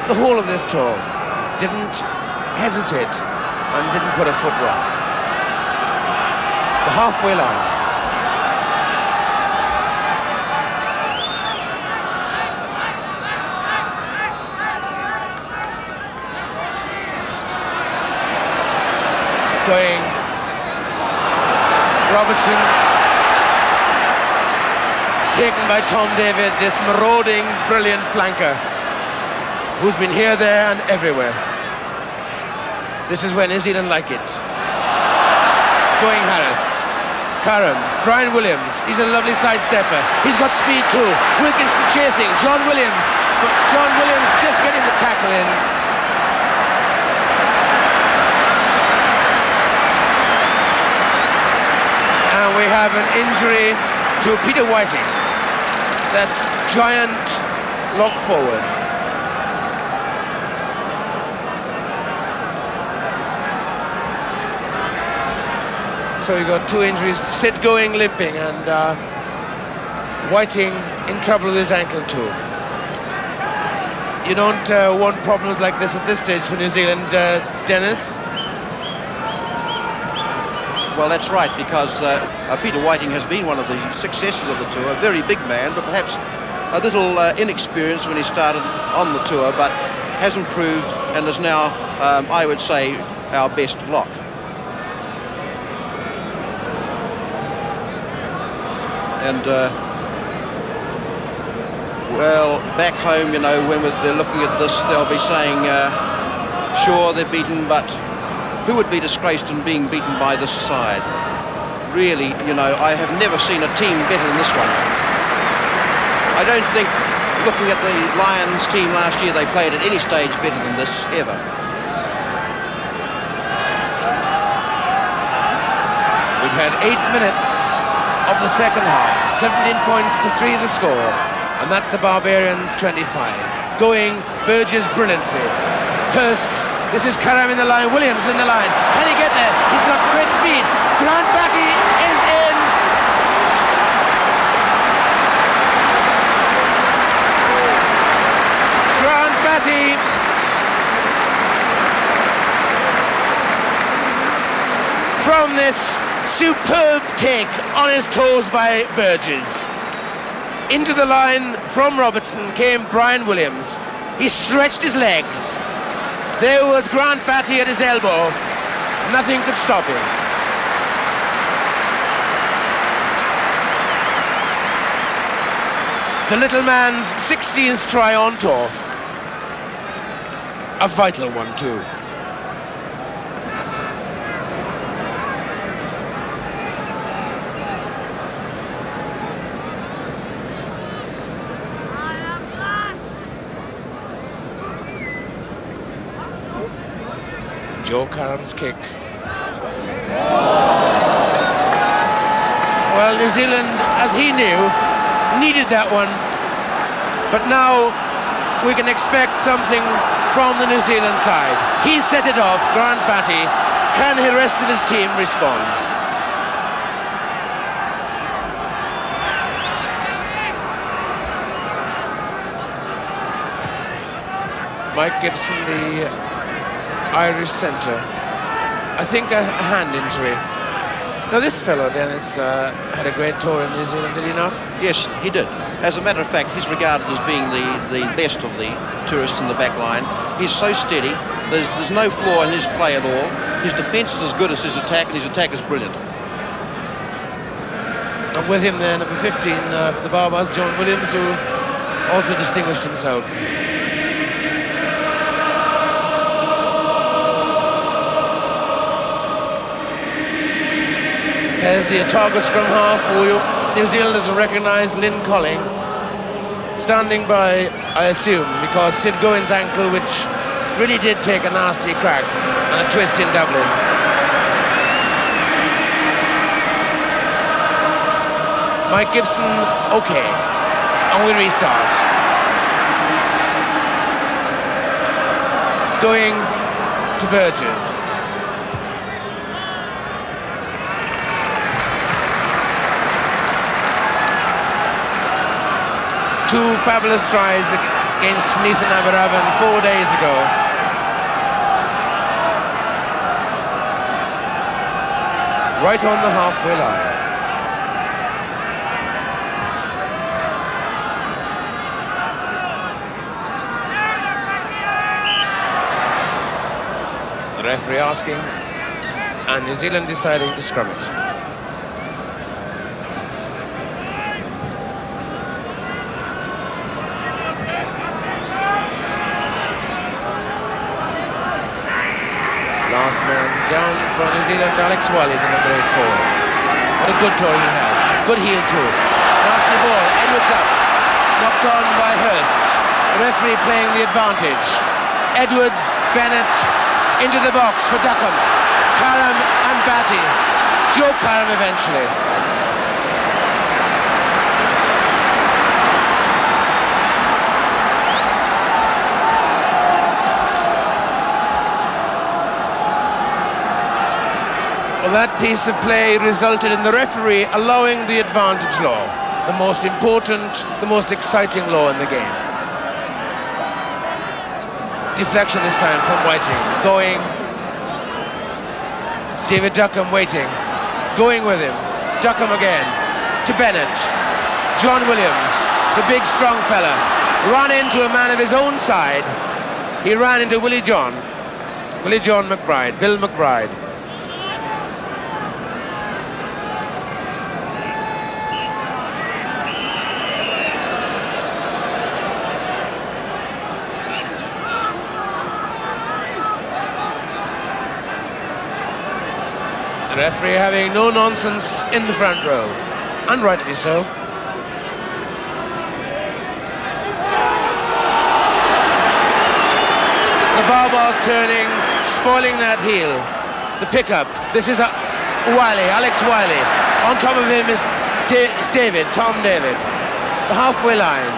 the whole of this tour, didn't hesitate and didn't put a foot wrong. The halfway line. Going. Robertson. Taken by Tom David, this marauding, brilliant flanker who's been here, there and everywhere. This is where New Zealand like it. Going harassed. Karam, Brian Williams, he's a lovely sidestepper. He's got speed too. Wilkinson chasing, John Williams. But John Williams just getting the tackle in. And we have an injury to Peter Whiting. That giant lock forward. So we got 2 injuries, Sid going limping, and Whiting in trouble with his ankle too. You don't want problems like this at this stage for New Zealand, Dennis? Well, that's right, because Peter Whiting has been one of the successes of the tour, a very big man, but perhaps a little inexperienced when he started on the tour, but has improved and is now, I would say, our best lock. And, well, back home, you know, when they're looking at this, they'll be saying, sure, they're beaten, but who would be disgraced in being beaten by this side? Really, you know, I have never seen a team better than this one. I don't think, looking at the Lions team last year, they played at any stage better than this, ever. We've had 8 minutes of the second half, 17 points to 3 the score, and that's the Barbarians 25. Going, Burgess brilliantly. Hurst, this is Karam in the line, Williams in the line. Can he get there? He's got great speed. Grant Batty is in. Grant Batty. From this superb take on his toes by Burgess. Into the line from Robertson came Brian Williams. He stretched his legs There was Grant Batty at his elbow. Nothing could stop him. The little man's 16th try on tour. A vital one too. Joe Karam's kick. Well, New Zealand, as he knew, needed that one. But now we can expect something from the New Zealand side. He set it off, Grant Batty. Can the rest of his team respond? Mike Gibson, the Irish centre. I think a hand injury. Now this fellow, Dennis, had a great tour in New Zealand, did he not? Yes, he did. As a matter of fact, he's regarded as being the best of the tourists in the back line. He's so steady. There's no flaw in his play at all. His defence is as good as his attack, and his attack is brilliant. And with him there, number 15 for the Baa Baas, John Williams, who also distinguished himself. There's the Otago scrum half, who New Zealanders will recognise, Lynn Colling, standing by, I assume, because Sid Gowen's ankle, which really did take a nasty crack and a twist in Dublin. Mike Gibson, okay, and we restart. Going to Burgess. Two fabulous tries against Nathan Aberavan 4 days ago. Right on the halfway line. The referee asking, and New Zealand deciding to scrum it. Last man down for New Zealand, Alex Wiley, the number 8 forward. What a good tour he had. Good heel too. Nasty ball, Edwards up. Knocked on by Hurst. The referee playing the advantage. Edwards, Bennett, into the box for Duckham. Karam and Batty. Joe Karam eventually. Well, that piece of play resulted in the referee allowing the advantage law, the most important, the most exciting law in the game. Deflection this time from Whiting, going. David Duckham waiting, going with him. Duckham again, to Bennett. John Williams, the big strong fella, ran into a man of his own side. He ran into Willie John McBride, Bill McBride. Referee having no nonsense in the front row, and rightly so. The Baa Baas turning, spoiling that heel. The pickup. This is Wiley, Alex Wiley. On top of him is Tom David. The halfway line.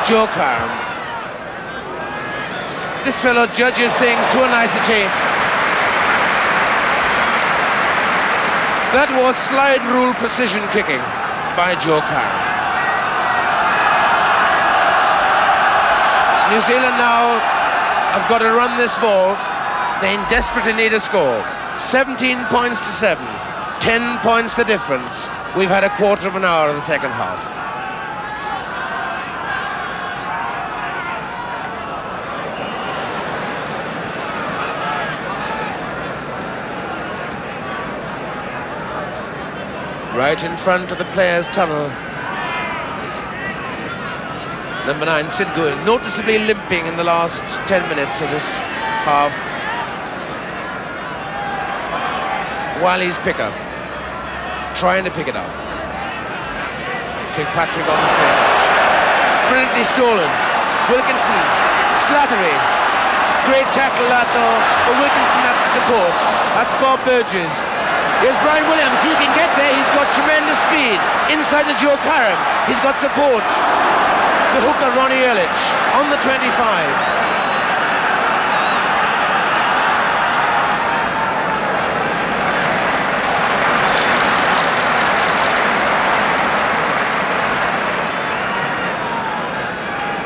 Joe Karam. This fellow judges things to a nicety. That was slide rule precision kicking by Joe Karam. New Zealand now have got to run this ball. They desperately need a score. 17 points to 7. 10 points the difference. We've had a quarter of an hour of the second half. right in front of the players' tunnel. Number 9, Sid Going, noticeably limping in the last 10 minutes of this half. Wally's pickup, trying to pick it up. Kirkpatrick on the fringe. Brilliantly stolen. Wilkinson, Slattery. Great tackle that though, but Wilkinson at the support. That's Bob Burgess. Here's Brian Williams, he can get there, he's got tremendous speed. Inside the Joe Karam, he's got support. The hooker, Ronnie Ehrlich, on the 25.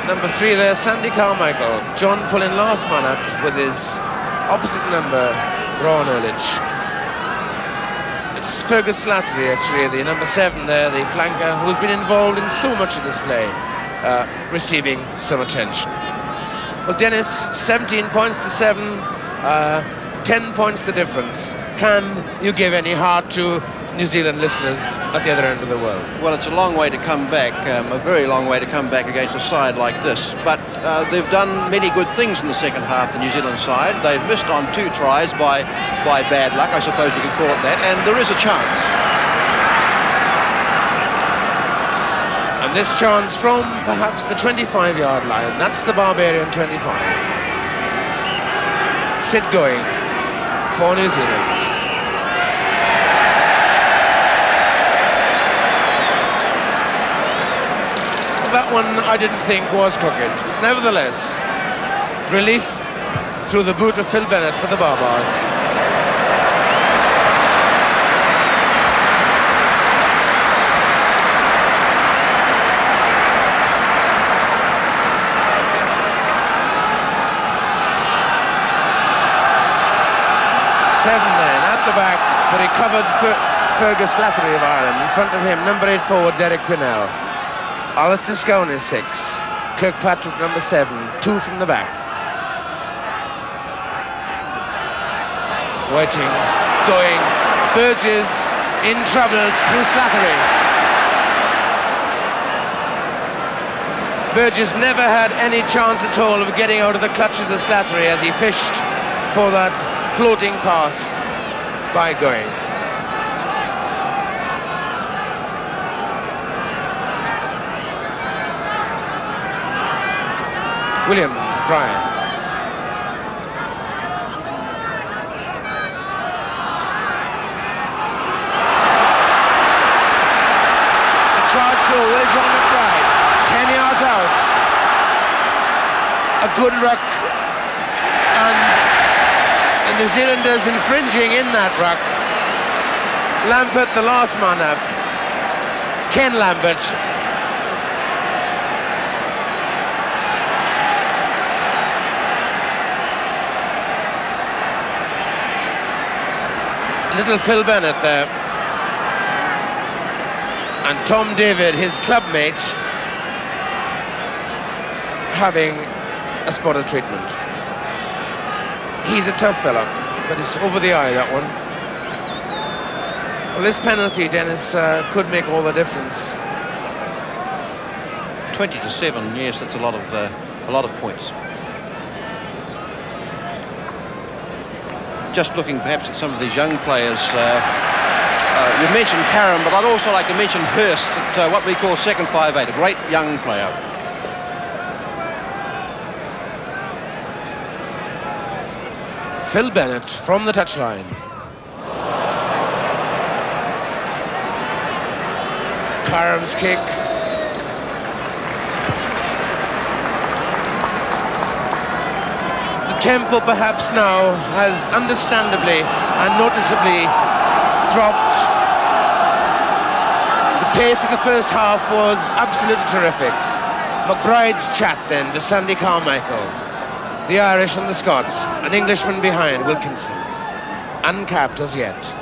Number 3 there, Sandy Carmichael. John pulling last man up with his opposite number, Ron Ehrlich. It's Fergus Slattery, actually, the number 7 there, the flanker, who's been involved in so much of this play, receiving some attention. Well, Dennis, 17 points to 7, 10 points the difference. Can you give any heart to New Zealand listeners at the other end of the world? Well, it's a long way to come back, a very long way to come back against a side like this. But they've done many good things in the second half, the New Zealand side. They've missed on 2 tries by bad luck, I suppose we could call it that, and there is a chance. And this chance from perhaps the 25-yard line. That's the Barbarian 25. Sid Going for New Zealand. That one I didn't think was crooked. Nevertheless, relief through the boot of Phil Bennett for the Baa Baas. Seven then at the back, but he covered Fergus Slattery of Ireland. In front of him, number 8 forward Derek Quinnell. Alistair Scone is 6. Kirkpatrick number 7. 2 from the back. Waiting, going. Burgess in troubles through Slattery. Burgess never had any chance at all of getting out of the clutches of Slattery as he fished for that floating pass by Going. Williams, Brian. A charge through, Will John McBride, 10 yards out. A good ruck, and the New Zealanders infringing in that ruck. Lambert, the last man up. Ken Lambert. Little Phil Bennett there. And Tom David, his clubmate, having a spot of treatment. He's a tough fella, but it's over the eye, that one. Well, this penalty, Dennis, could make all the difference. 20-7, yes, that's a lot of points. Just looking perhaps at some of these young players, you mentioned Karam, but I'd also like to mention Hurst at what we call second 5'8", a great young player. Phil Bennett from the touchline. Karam's kick. Tempo perhaps now has understandably and noticeably dropped. The pace of the first half was absolutely terrific. McBride's chat then to Sandy Carmichael. The Irish and the Scots, an Englishman behind, Wilkinson. Uncapped as yet.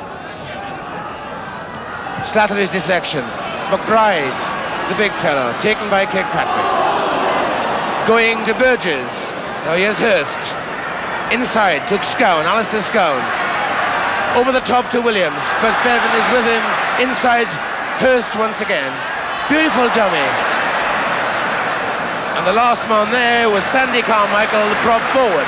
Slattery's deflection. McBride, the big fellow, taken by Kirkpatrick. Going to Burgess. Now here's Hurst. Inside, took Scone, Alistair Scone. Over the top to Williams, but Bevan is with him Inside Hurst once again. Beautiful dummy. And the last man there was Sandy Carmichael, the prop forward.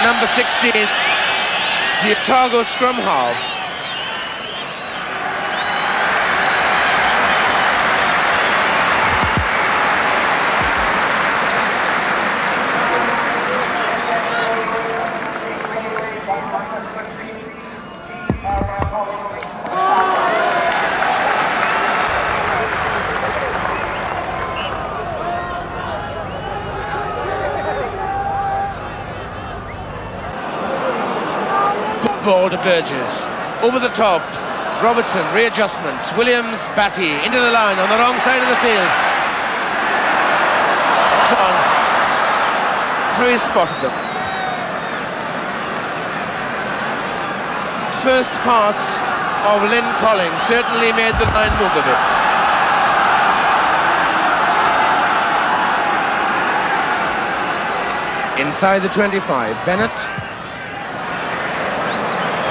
Number 16, the Otago scrum half. Ball to Burgess, over the top, Robertson, readjustment, Williams, Batty, into the line on the wrong side of the field. On. Free spotted them. First pass of Lynn Collins certainly made the line move a bit. Inside the 25, Bennett.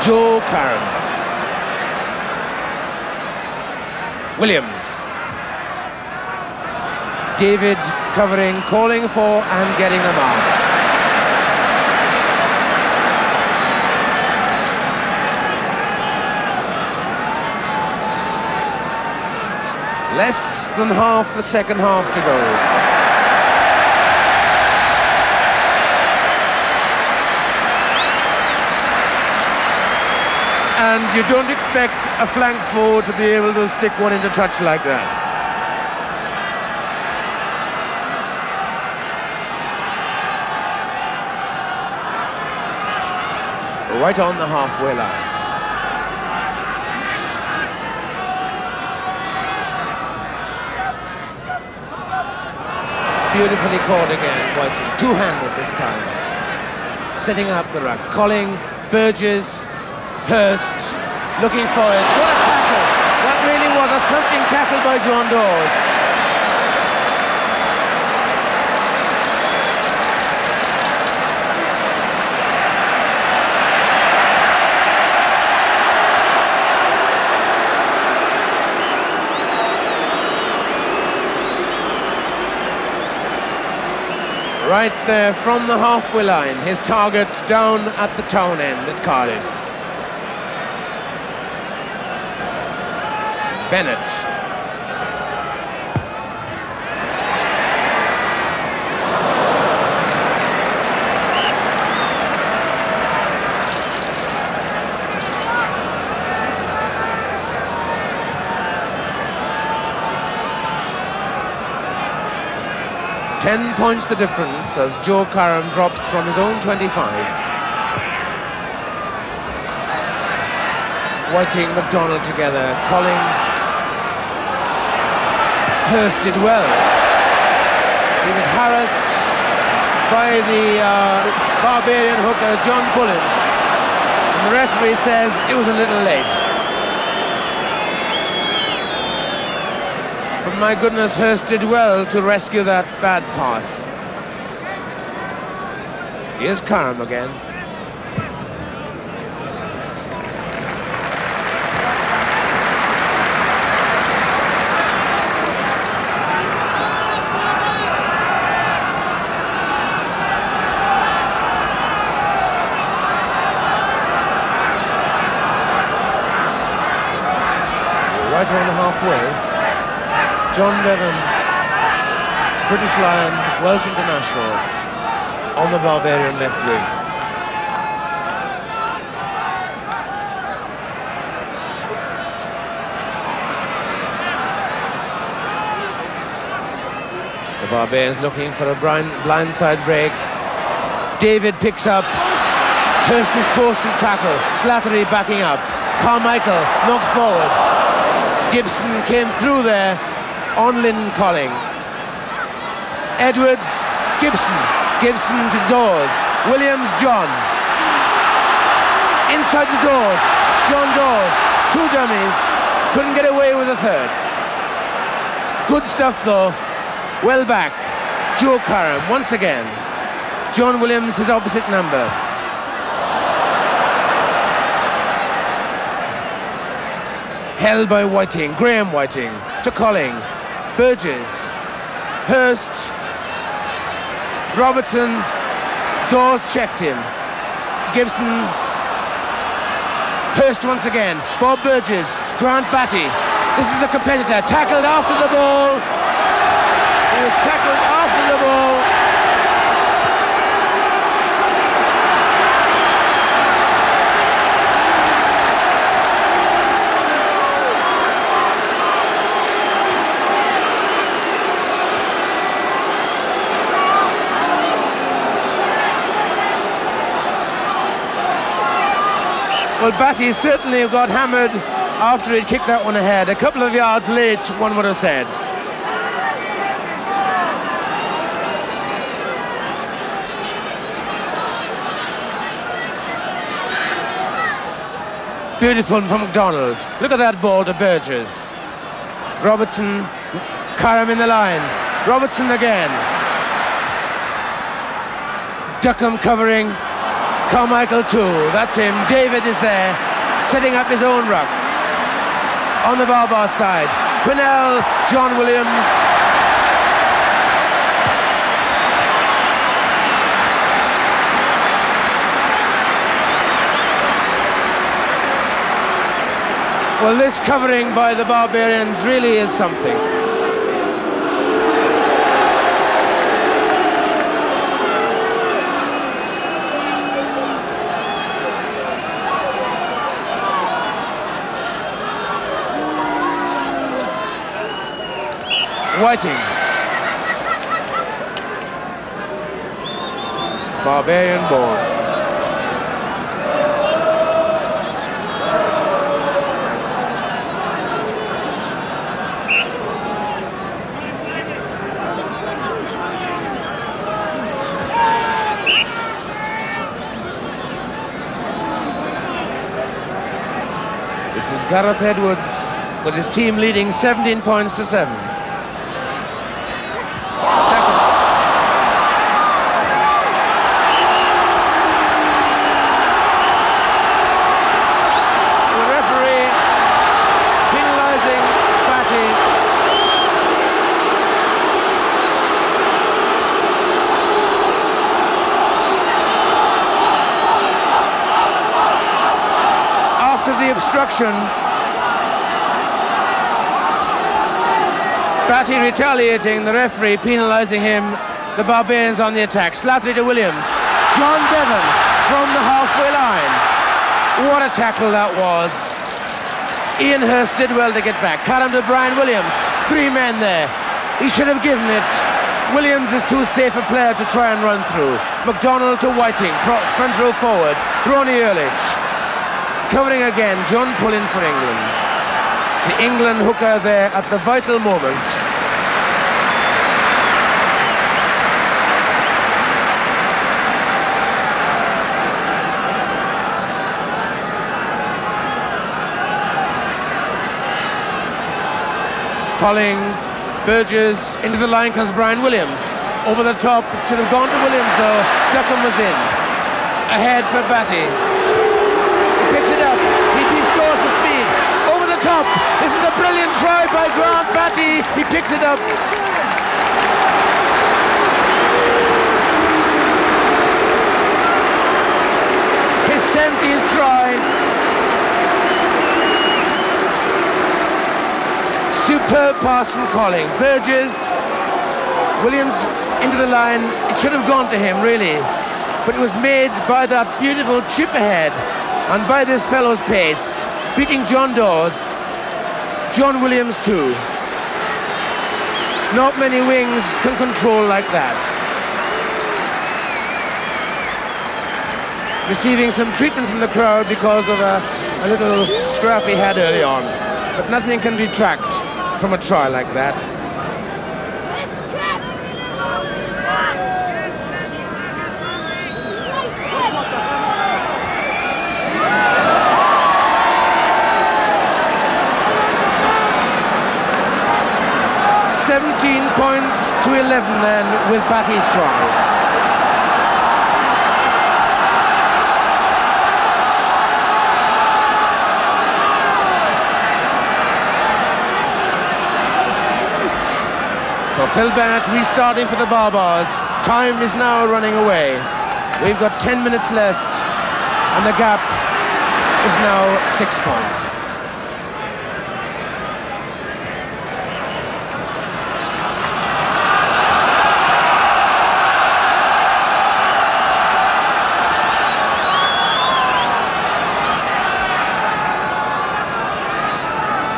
Joe Karam. Williams. David covering, calling for and getting the mark. Less than half the second half to go. And you don't expect a flank forward to be able to stick one into touch like that. Right on the halfway line. Beautifully caught again, Whiting. Two-handed this time. Setting up the ruck. Colling, Burgess, Hurst, looking for it. What a tackle! That really was a thumping tackle by John Dawes. Right there from the halfway line, his target down at the town end at Cardiff. Bennett. Ten points the difference as Joe Karam drops from his own 25. Whiting, McDonald together, Colling. Hurst did well. He was harassed by the barbarian hooker John Pullen, and the referee says it was a little late. But my goodness, Hurst did well to rescue that bad pass. Here's Karam again. halfway. John Bevan, British Lion, Welsh international, on the Barbarian left wing. The Barbarians looking for a blindside break. David picks up. Hurst is forced to tackle. Slattery backing up. Carmichael knocked forward. Gibson came through there on Lynn Colling. Edwards, Gibson. Gibson to Dawes. Williams, John. Inside the Dawes. John Dawes. Two dummies. Couldn't get away with a third. Good stuff though. Well back. Joe Karam once again. John Williams, his opposite number. Held by Whiting, Graham Whiting, to Colling, Burgess, Hurst, Robertson, Dawes checked him, Gibson, Hurst once again, Bob Burgess, Grant Batty. This is a competitor, tackled after the ball. He was tackled after the ball. Well, Batty certainly got hammered after he'd kicked that one ahead. A couple of yards late, one would have said. Beautiful from McDonald. Look at that ball to Burgess. Robertson, Karam in the line. Robertson again. Duckham covering. Carmichael too, that's him. David is there, setting up his own ruck. On the Baa Baas side, Quinnell, John Williams. Well, this covering by the Barbarians really is something. Whiting. Barbarian born. This is Gareth Edwards with his team leading 17 points to 7. The obstruction. Batty retaliating, the referee penalising him, the Barbarians on the attack. Slattery to Williams. John Bevan from the halfway line. What a tackle that was. Ian Hurst did well to get back. Cut him to Brian Williams. 3 men there. He should have given it. Williams is too safe a player to try and run through. McDonald to Whiting, front row forward. Ronnie Ehrlich. Covering again, John Pullen for England. The England hooker there at the vital moment. Colling, Burgess, into the line comes Brian Williams. Over the top, it should have gone to Williams though. Duckham was in. Ahead for Batty. Picks it up, he restores the speed, over the top, this is a brilliant try by Grant Batty, he picks it up. His 17th try. Superb pass from Colling. Burgess, Williams into the line. It should have gone to him, really. But it was made by that beautiful chip ahead and by this fellow's pace, beating John Dawes. John Williams too. Not many wings can control like that. Receiving some treatment from the crowd because of a little scrap he had early on. But nothing can detract from a try like that. Points to 11 then with Batty's try. So Phil Bennett restarting for the Baa Baas. Time is now running away. We've got 10 minutes left and the gap is now 6 points.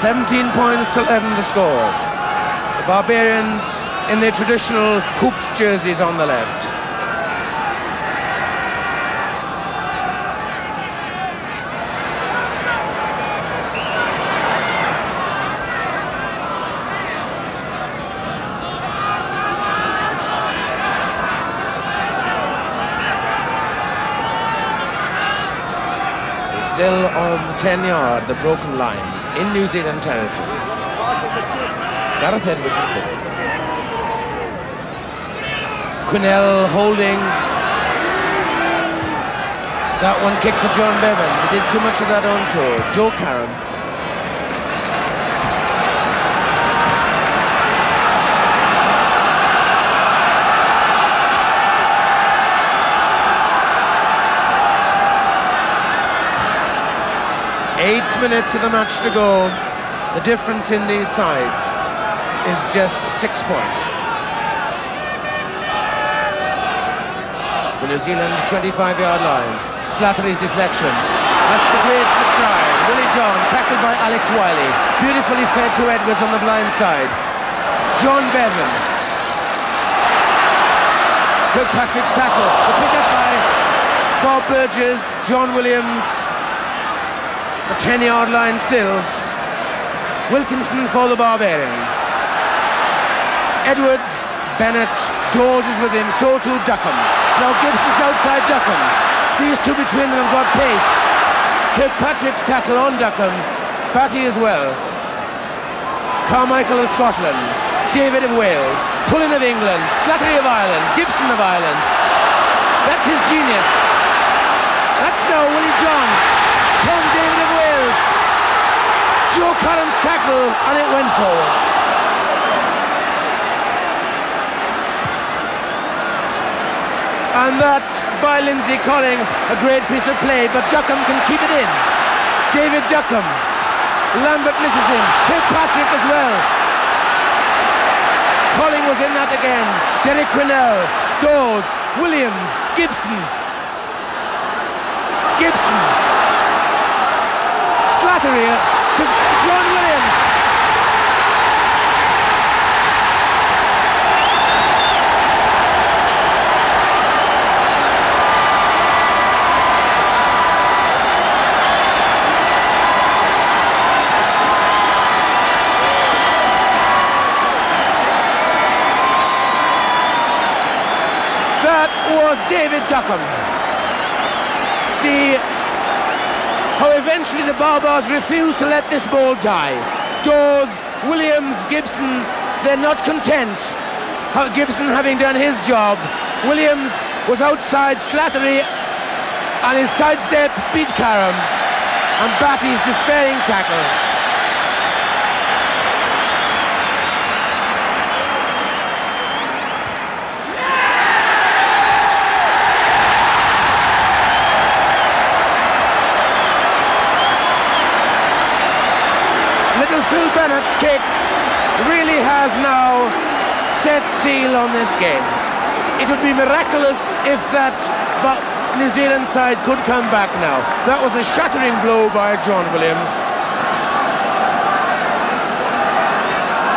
"17 points to 11 the score. The Barbarians in their traditional hooped jerseys on the left. They're still on the 10-yard, the broken line, in New Zealand territory. Gareth Edwards is ball. Quinnell holding. That one kick for John Bevan. He did so much of that on tour. Joe Karam. Eight minutes of the match to go. The difference in these sides is just 6 points. The New Zealand 25-yard line. Slattery's deflection. That's the great try. Willie John tackled by Alex Wiley. Beautifully fed to Edwards on the blind side. John Bevan. Kirkpatrick's tackle. The pick-up by Bob Burgess. John Williams. The 10-yard line still. Wilkinson for the Barbarians. Edwards, Bennett, Dawes is with him, so too Duckham. Now Gibson's outside Duckham. These two between them have got pace. Kirkpatrick's tackle on Duckham. Batty as well. Carmichael of Scotland. David of Wales. Pullen of England. Slattery of Ireland. Gibson of Ireland. That's his genius. That's now Willie John. Tom David of Wales. Joe Karam's tackle, and it went forward. And that by Lindsay Colling, a great piece of play, but Duckham can keep it in. David Duckham. Lambert misses him. Kirkpatrick as well. Colling was in that again. Derek Quinnell. Dawes. Williams. Gibson. Gibson. Slattery to John Williams. That was David Duckham. See how eventually the Baa Baas refused to let this ball die. Dawes, Williams, Gibson, they're not content. Gibson having done his job. Williams was outside Slattery and his sidestep beat Karam. And Batty's despairing tackle. Phil Bennett's kick really has now set seal on this game. It would be miraculous if that New Zealand side could come back now. That was a shattering blow by John Williams.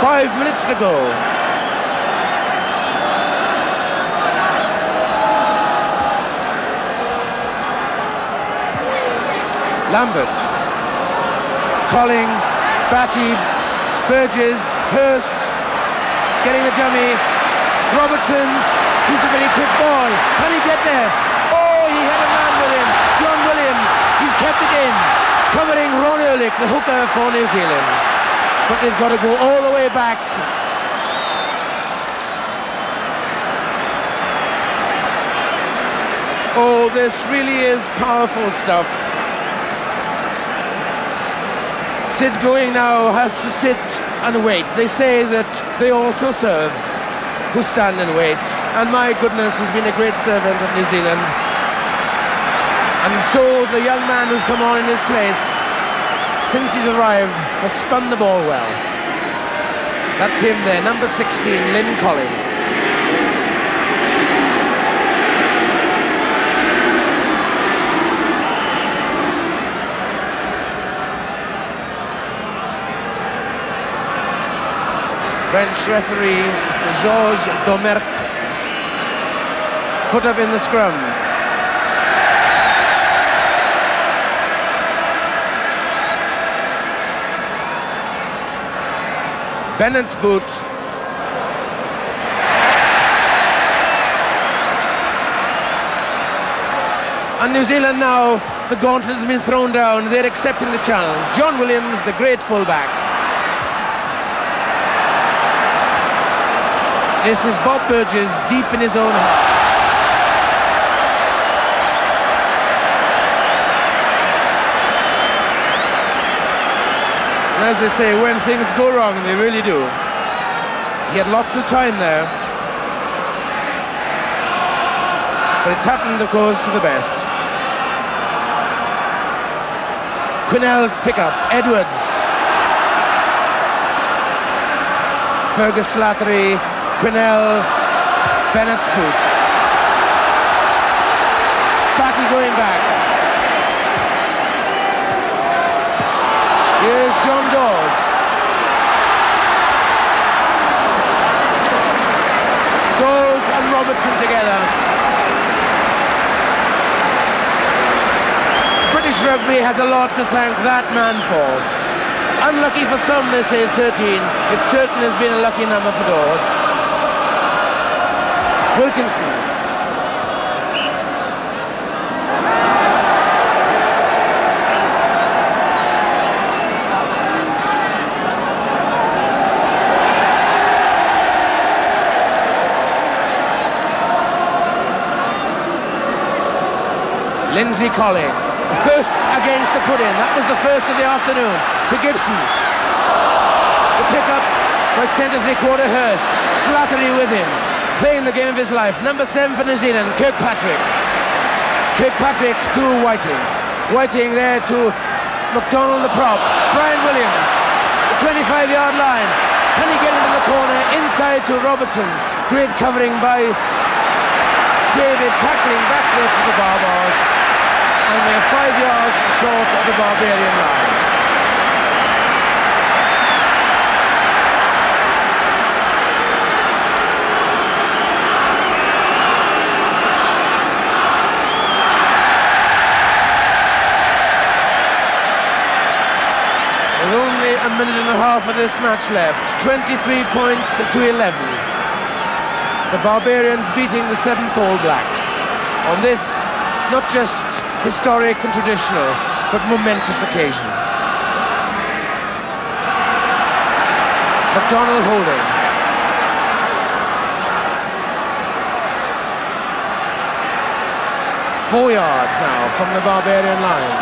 5 minutes to go. Lambert, Colling, Batty, Burgess, Hurst, getting the dummy, Robertson, he's a very quick ball, can he get there? Oh, he had a man with him, John Williams, he's kept it in, covering Ron Ehrlich, the hooker for New Zealand. But they've got to go all the way back. Oh, this really is powerful stuff. Sid going now has to sit and wait. They say that they also serve who stand and wait. And my goodness, he's been a great servant of New Zealand. And so the young man who's come on in his place, since he's arrived, has spun the ball well. That's him there, number 16, Lynn Colling. French referee, Mr. Georges Domergue. Foot up in the scrum. Bennett's boot. And New Zealand now, the gauntlet has been thrown down. They're accepting the challenge. John Williams, the great fullback. This is Bob Burgess deep in his own half. And as they say, when things go wrong, they really do. He had lots of time there. But it's happened, of course, to the best. Quinnell's pick-up, Edwards. Fergus Slattery, Quinnell, Bennett's boot. Batty going back. Here's John Dawes. Dawes and Robertson together. British rugby has a lot to thank that man for. Unlucky for some, they say 13. It certainly has been a lucky number for Dawes. Wilkinson. Lindsay Colling. The first against the put-in. That was the first of the afternoon. To Gibson. The pick-up by centre three-quarter Hurst. Slattery with him. Playing the game of his life. Number 7 for New Zealand, Kirkpatrick. Kirkpatrick to Whiting. Whiting there to McDonald the prop. Brian Williams, the 25-yard line. Can he get into the corner? Inside to Robertson. Great covering by David, tackling back there to the Baa Baas. And they're 5 yards short of the Barbarian line. A minute and a half of this match left. 23 points to 11. The Barbarians beating the 7th All Blacks on this not just historic and traditional but momentous occasion. McDonald holding. Four yards now from the Barbarian line.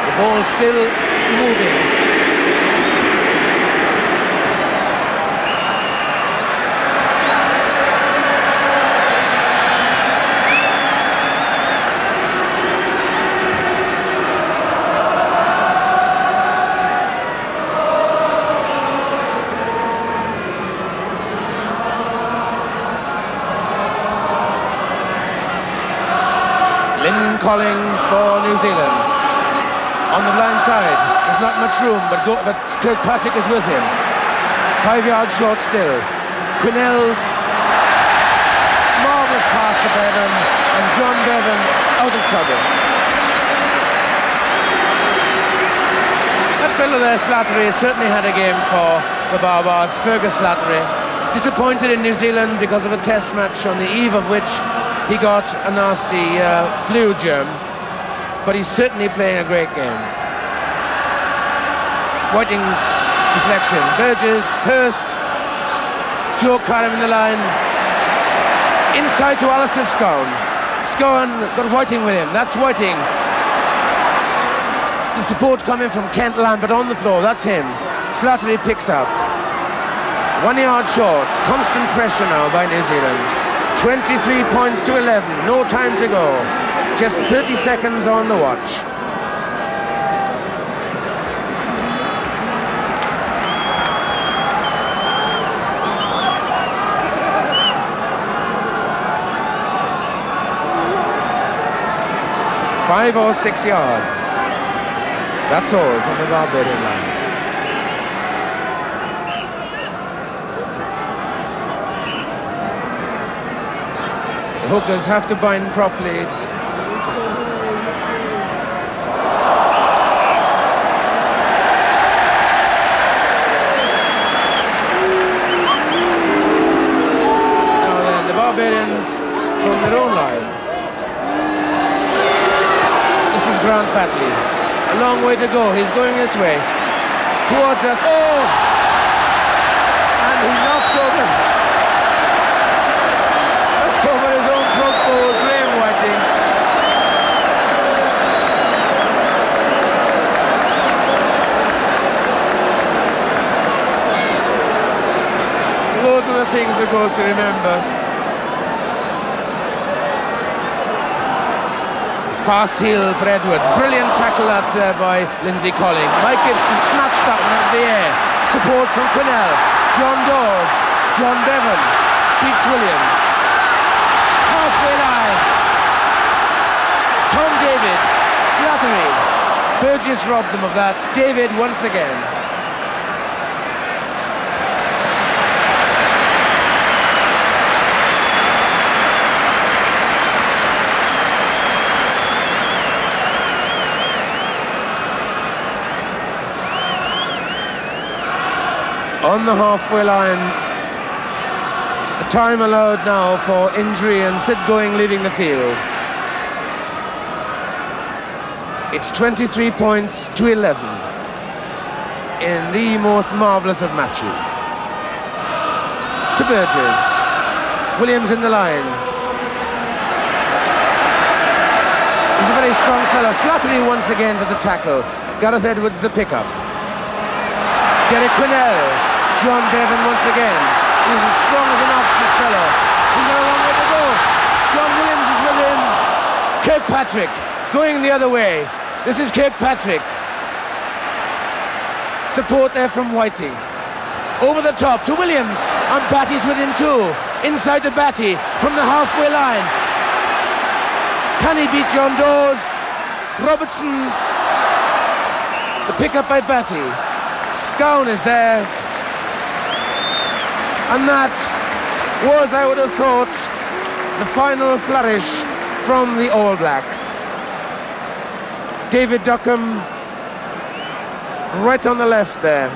The ball still moving. Lynn Colling for New Zealand. On the blind side, there's not much room, but Kirkpatrick is with him. 5 yards short still. Quinnell's marvellous pass to Bevan, and John Bevan out of trouble. That fellow there, Slattery, certainly had a game for the Baa Baas. Fergus Slattery, disappointed in New Zealand because of a test match on the eve of which he got a nasty flu germ, but he's certainly playing a great game. Whiting's deflection, Burgess, Hurst, Joe Karam in the line, inside to Alistair Scowen. Scowen got Whiting with him, that's Whiting. The support coming from Kent Lambert on the floor, that's him. Slattery picks up. 1 yard short, constant pressure now by New Zealand. 23 points to 11, no time to go. Just 30 seconds on the watch. Five or 6 yards. That's all from the Barbarian line. The hookers have to bind properly. Now then, the Barbarians from their own line. This is Grant Batley. A long way to go. He's going this way. Towards us. Oh! And he knocks over his own front forward, Graham Whiting. Those are the things that goes to remember. Fast heel for Edwards. Brilliant tackle that by Lindsay Colling. Mike Gibson snatched that one out of the air. Support from Quinnell. John Dawes. John Bevan. Beats Williams. Halfway line. Tom David. Slattery. Burgess robbed them of that. David once again. On the halfway line, the time allowed now for injury and Sid Going leaving the field. It's 23 points to 11 in the most marvellous of matches. To Burgess. Williams in the line. He's a very strong fellow. Slattery once again to the tackle. Gareth Edwards the pickup. Derek Quinnell. John Bevan once again. He's as strong as an ox, this fellow. He's got a long way to go. John Williams is with him. Kirkpatrick going the other way. This is Kirkpatrick. Support there from Whiting. Over the top to Williams. And Batty's with him too. Inside to Batty from the halfway line. Can he beat John Dawes? Robertson. The pickup by Batty. Scowen is there. And that was, I would have thought, the final flourish from the All Blacks. David Duckham, right on the left there,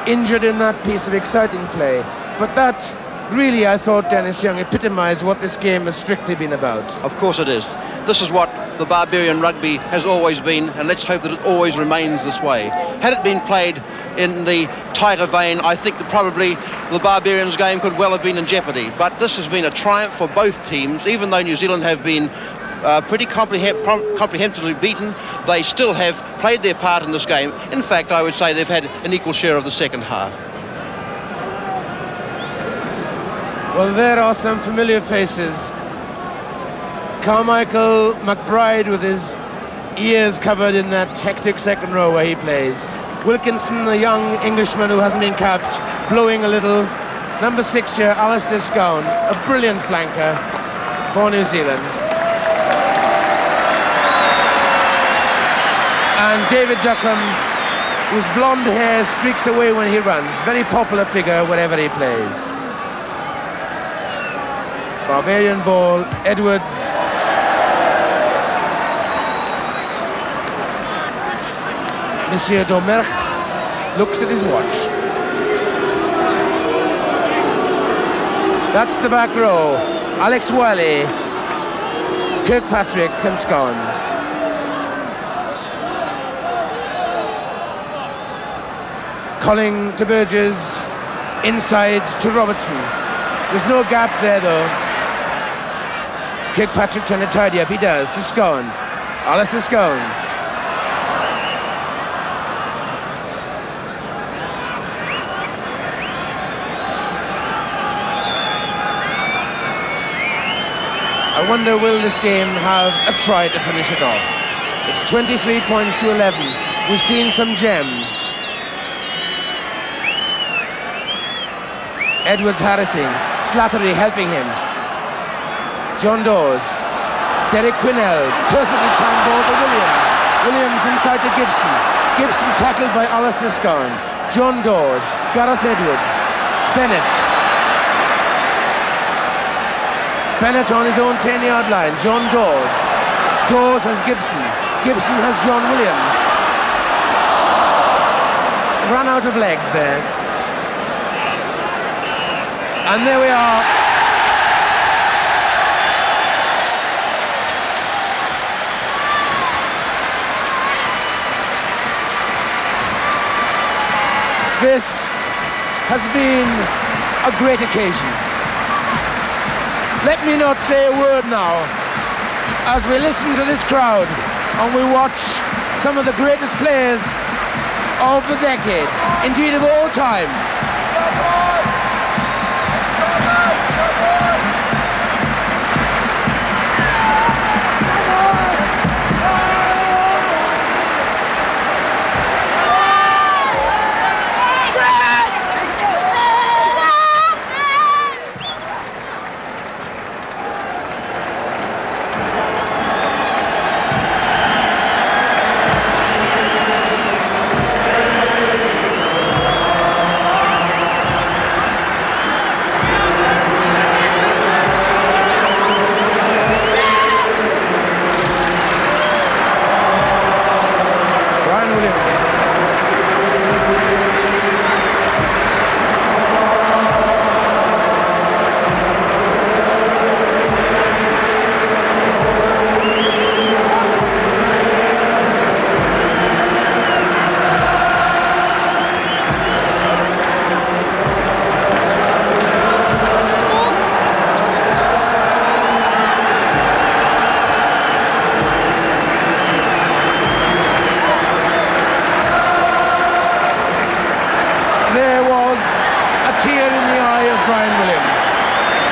injured in that piece of exciting play. But that really, I thought, Dennis Young, epitomised what this game has strictly been about. Of course it is. This is what the Barbarian rugby has always been, and let's hope that it always remains this way. Had it been played in the tighter vein, I think that probably the Barbarians game could well have been in jeopardy. But this has been a triumph for both teams. Even though New Zealand have been pretty comprehensively beaten, they still have played their part in this game. In fact, I would say they've had an equal share of the second half. Well, there are some familiar faces. Carmichael McBride with his ears covered in that hectic second row where he plays. Wilkinson, a young Englishman who hasn't been capped, blowing a little. Number 6 here, Alistair Scowen, a brilliant flanker for New Zealand. And David Duckham, whose blonde hair streaks away when he runs. Very popular figure wherever he plays. Barbarian ball, Edwards. Monsieur Domergue looks at his watch. That's the back row. Alex Wiley, Kirkpatrick and Scowen. Calling to Burgess, inside to Robertson. There's no gap there though. Kirkpatrick trying to tidy up, he does, to Scowen. Alistair Scowen. I wonder, will this game have a try to finish it off? It's 23 points to 11. We've seen some gems. Edwards harassing, Slattery helping him. John Dawes, Derek Quinnell, perfectly timed ball to Williams. Williams inside to Gibson. Gibson tackled by Alistair Scowen. John Dawes, Gareth Edwards, Bennett. Bennett on his own 10-yard line. John Dawes. Dawes has Gibson. Gibson has John Williams. Run out of legs there. And there we are. This has been a great occasion. Let me not say a word now as we listen to this crowd and we watch some of the greatest players of the decade, indeed of all time.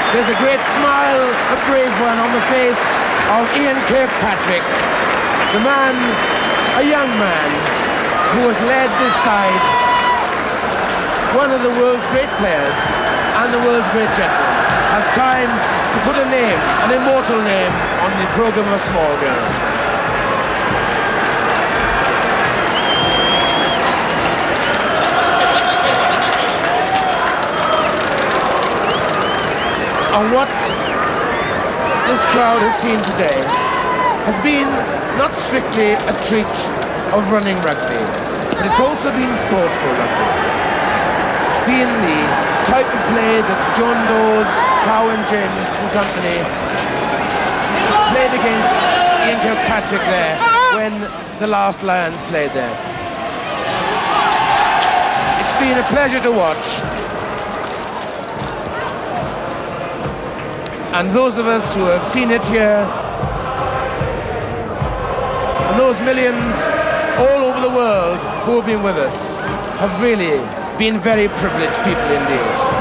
There's a great smile, a brave one on the face of Ian Kirkpatrick, the man, a young man, who has led this side, one of the world's great players and the world's great gentleman, has time to put a name, an immortal name, on the programme of a small girl. And what this crowd has seen today has been not strictly a treat of running rugby, but it's also been thoughtful rugby. It's been the type of play that John Dawes, Cowan, James and company played against Ian Kirkpatrick there when the last Lions played there. It's been a pleasure to watch. And those of us who have seen it here, and those millions all over the world who have been with us, have really been very privileged people indeed.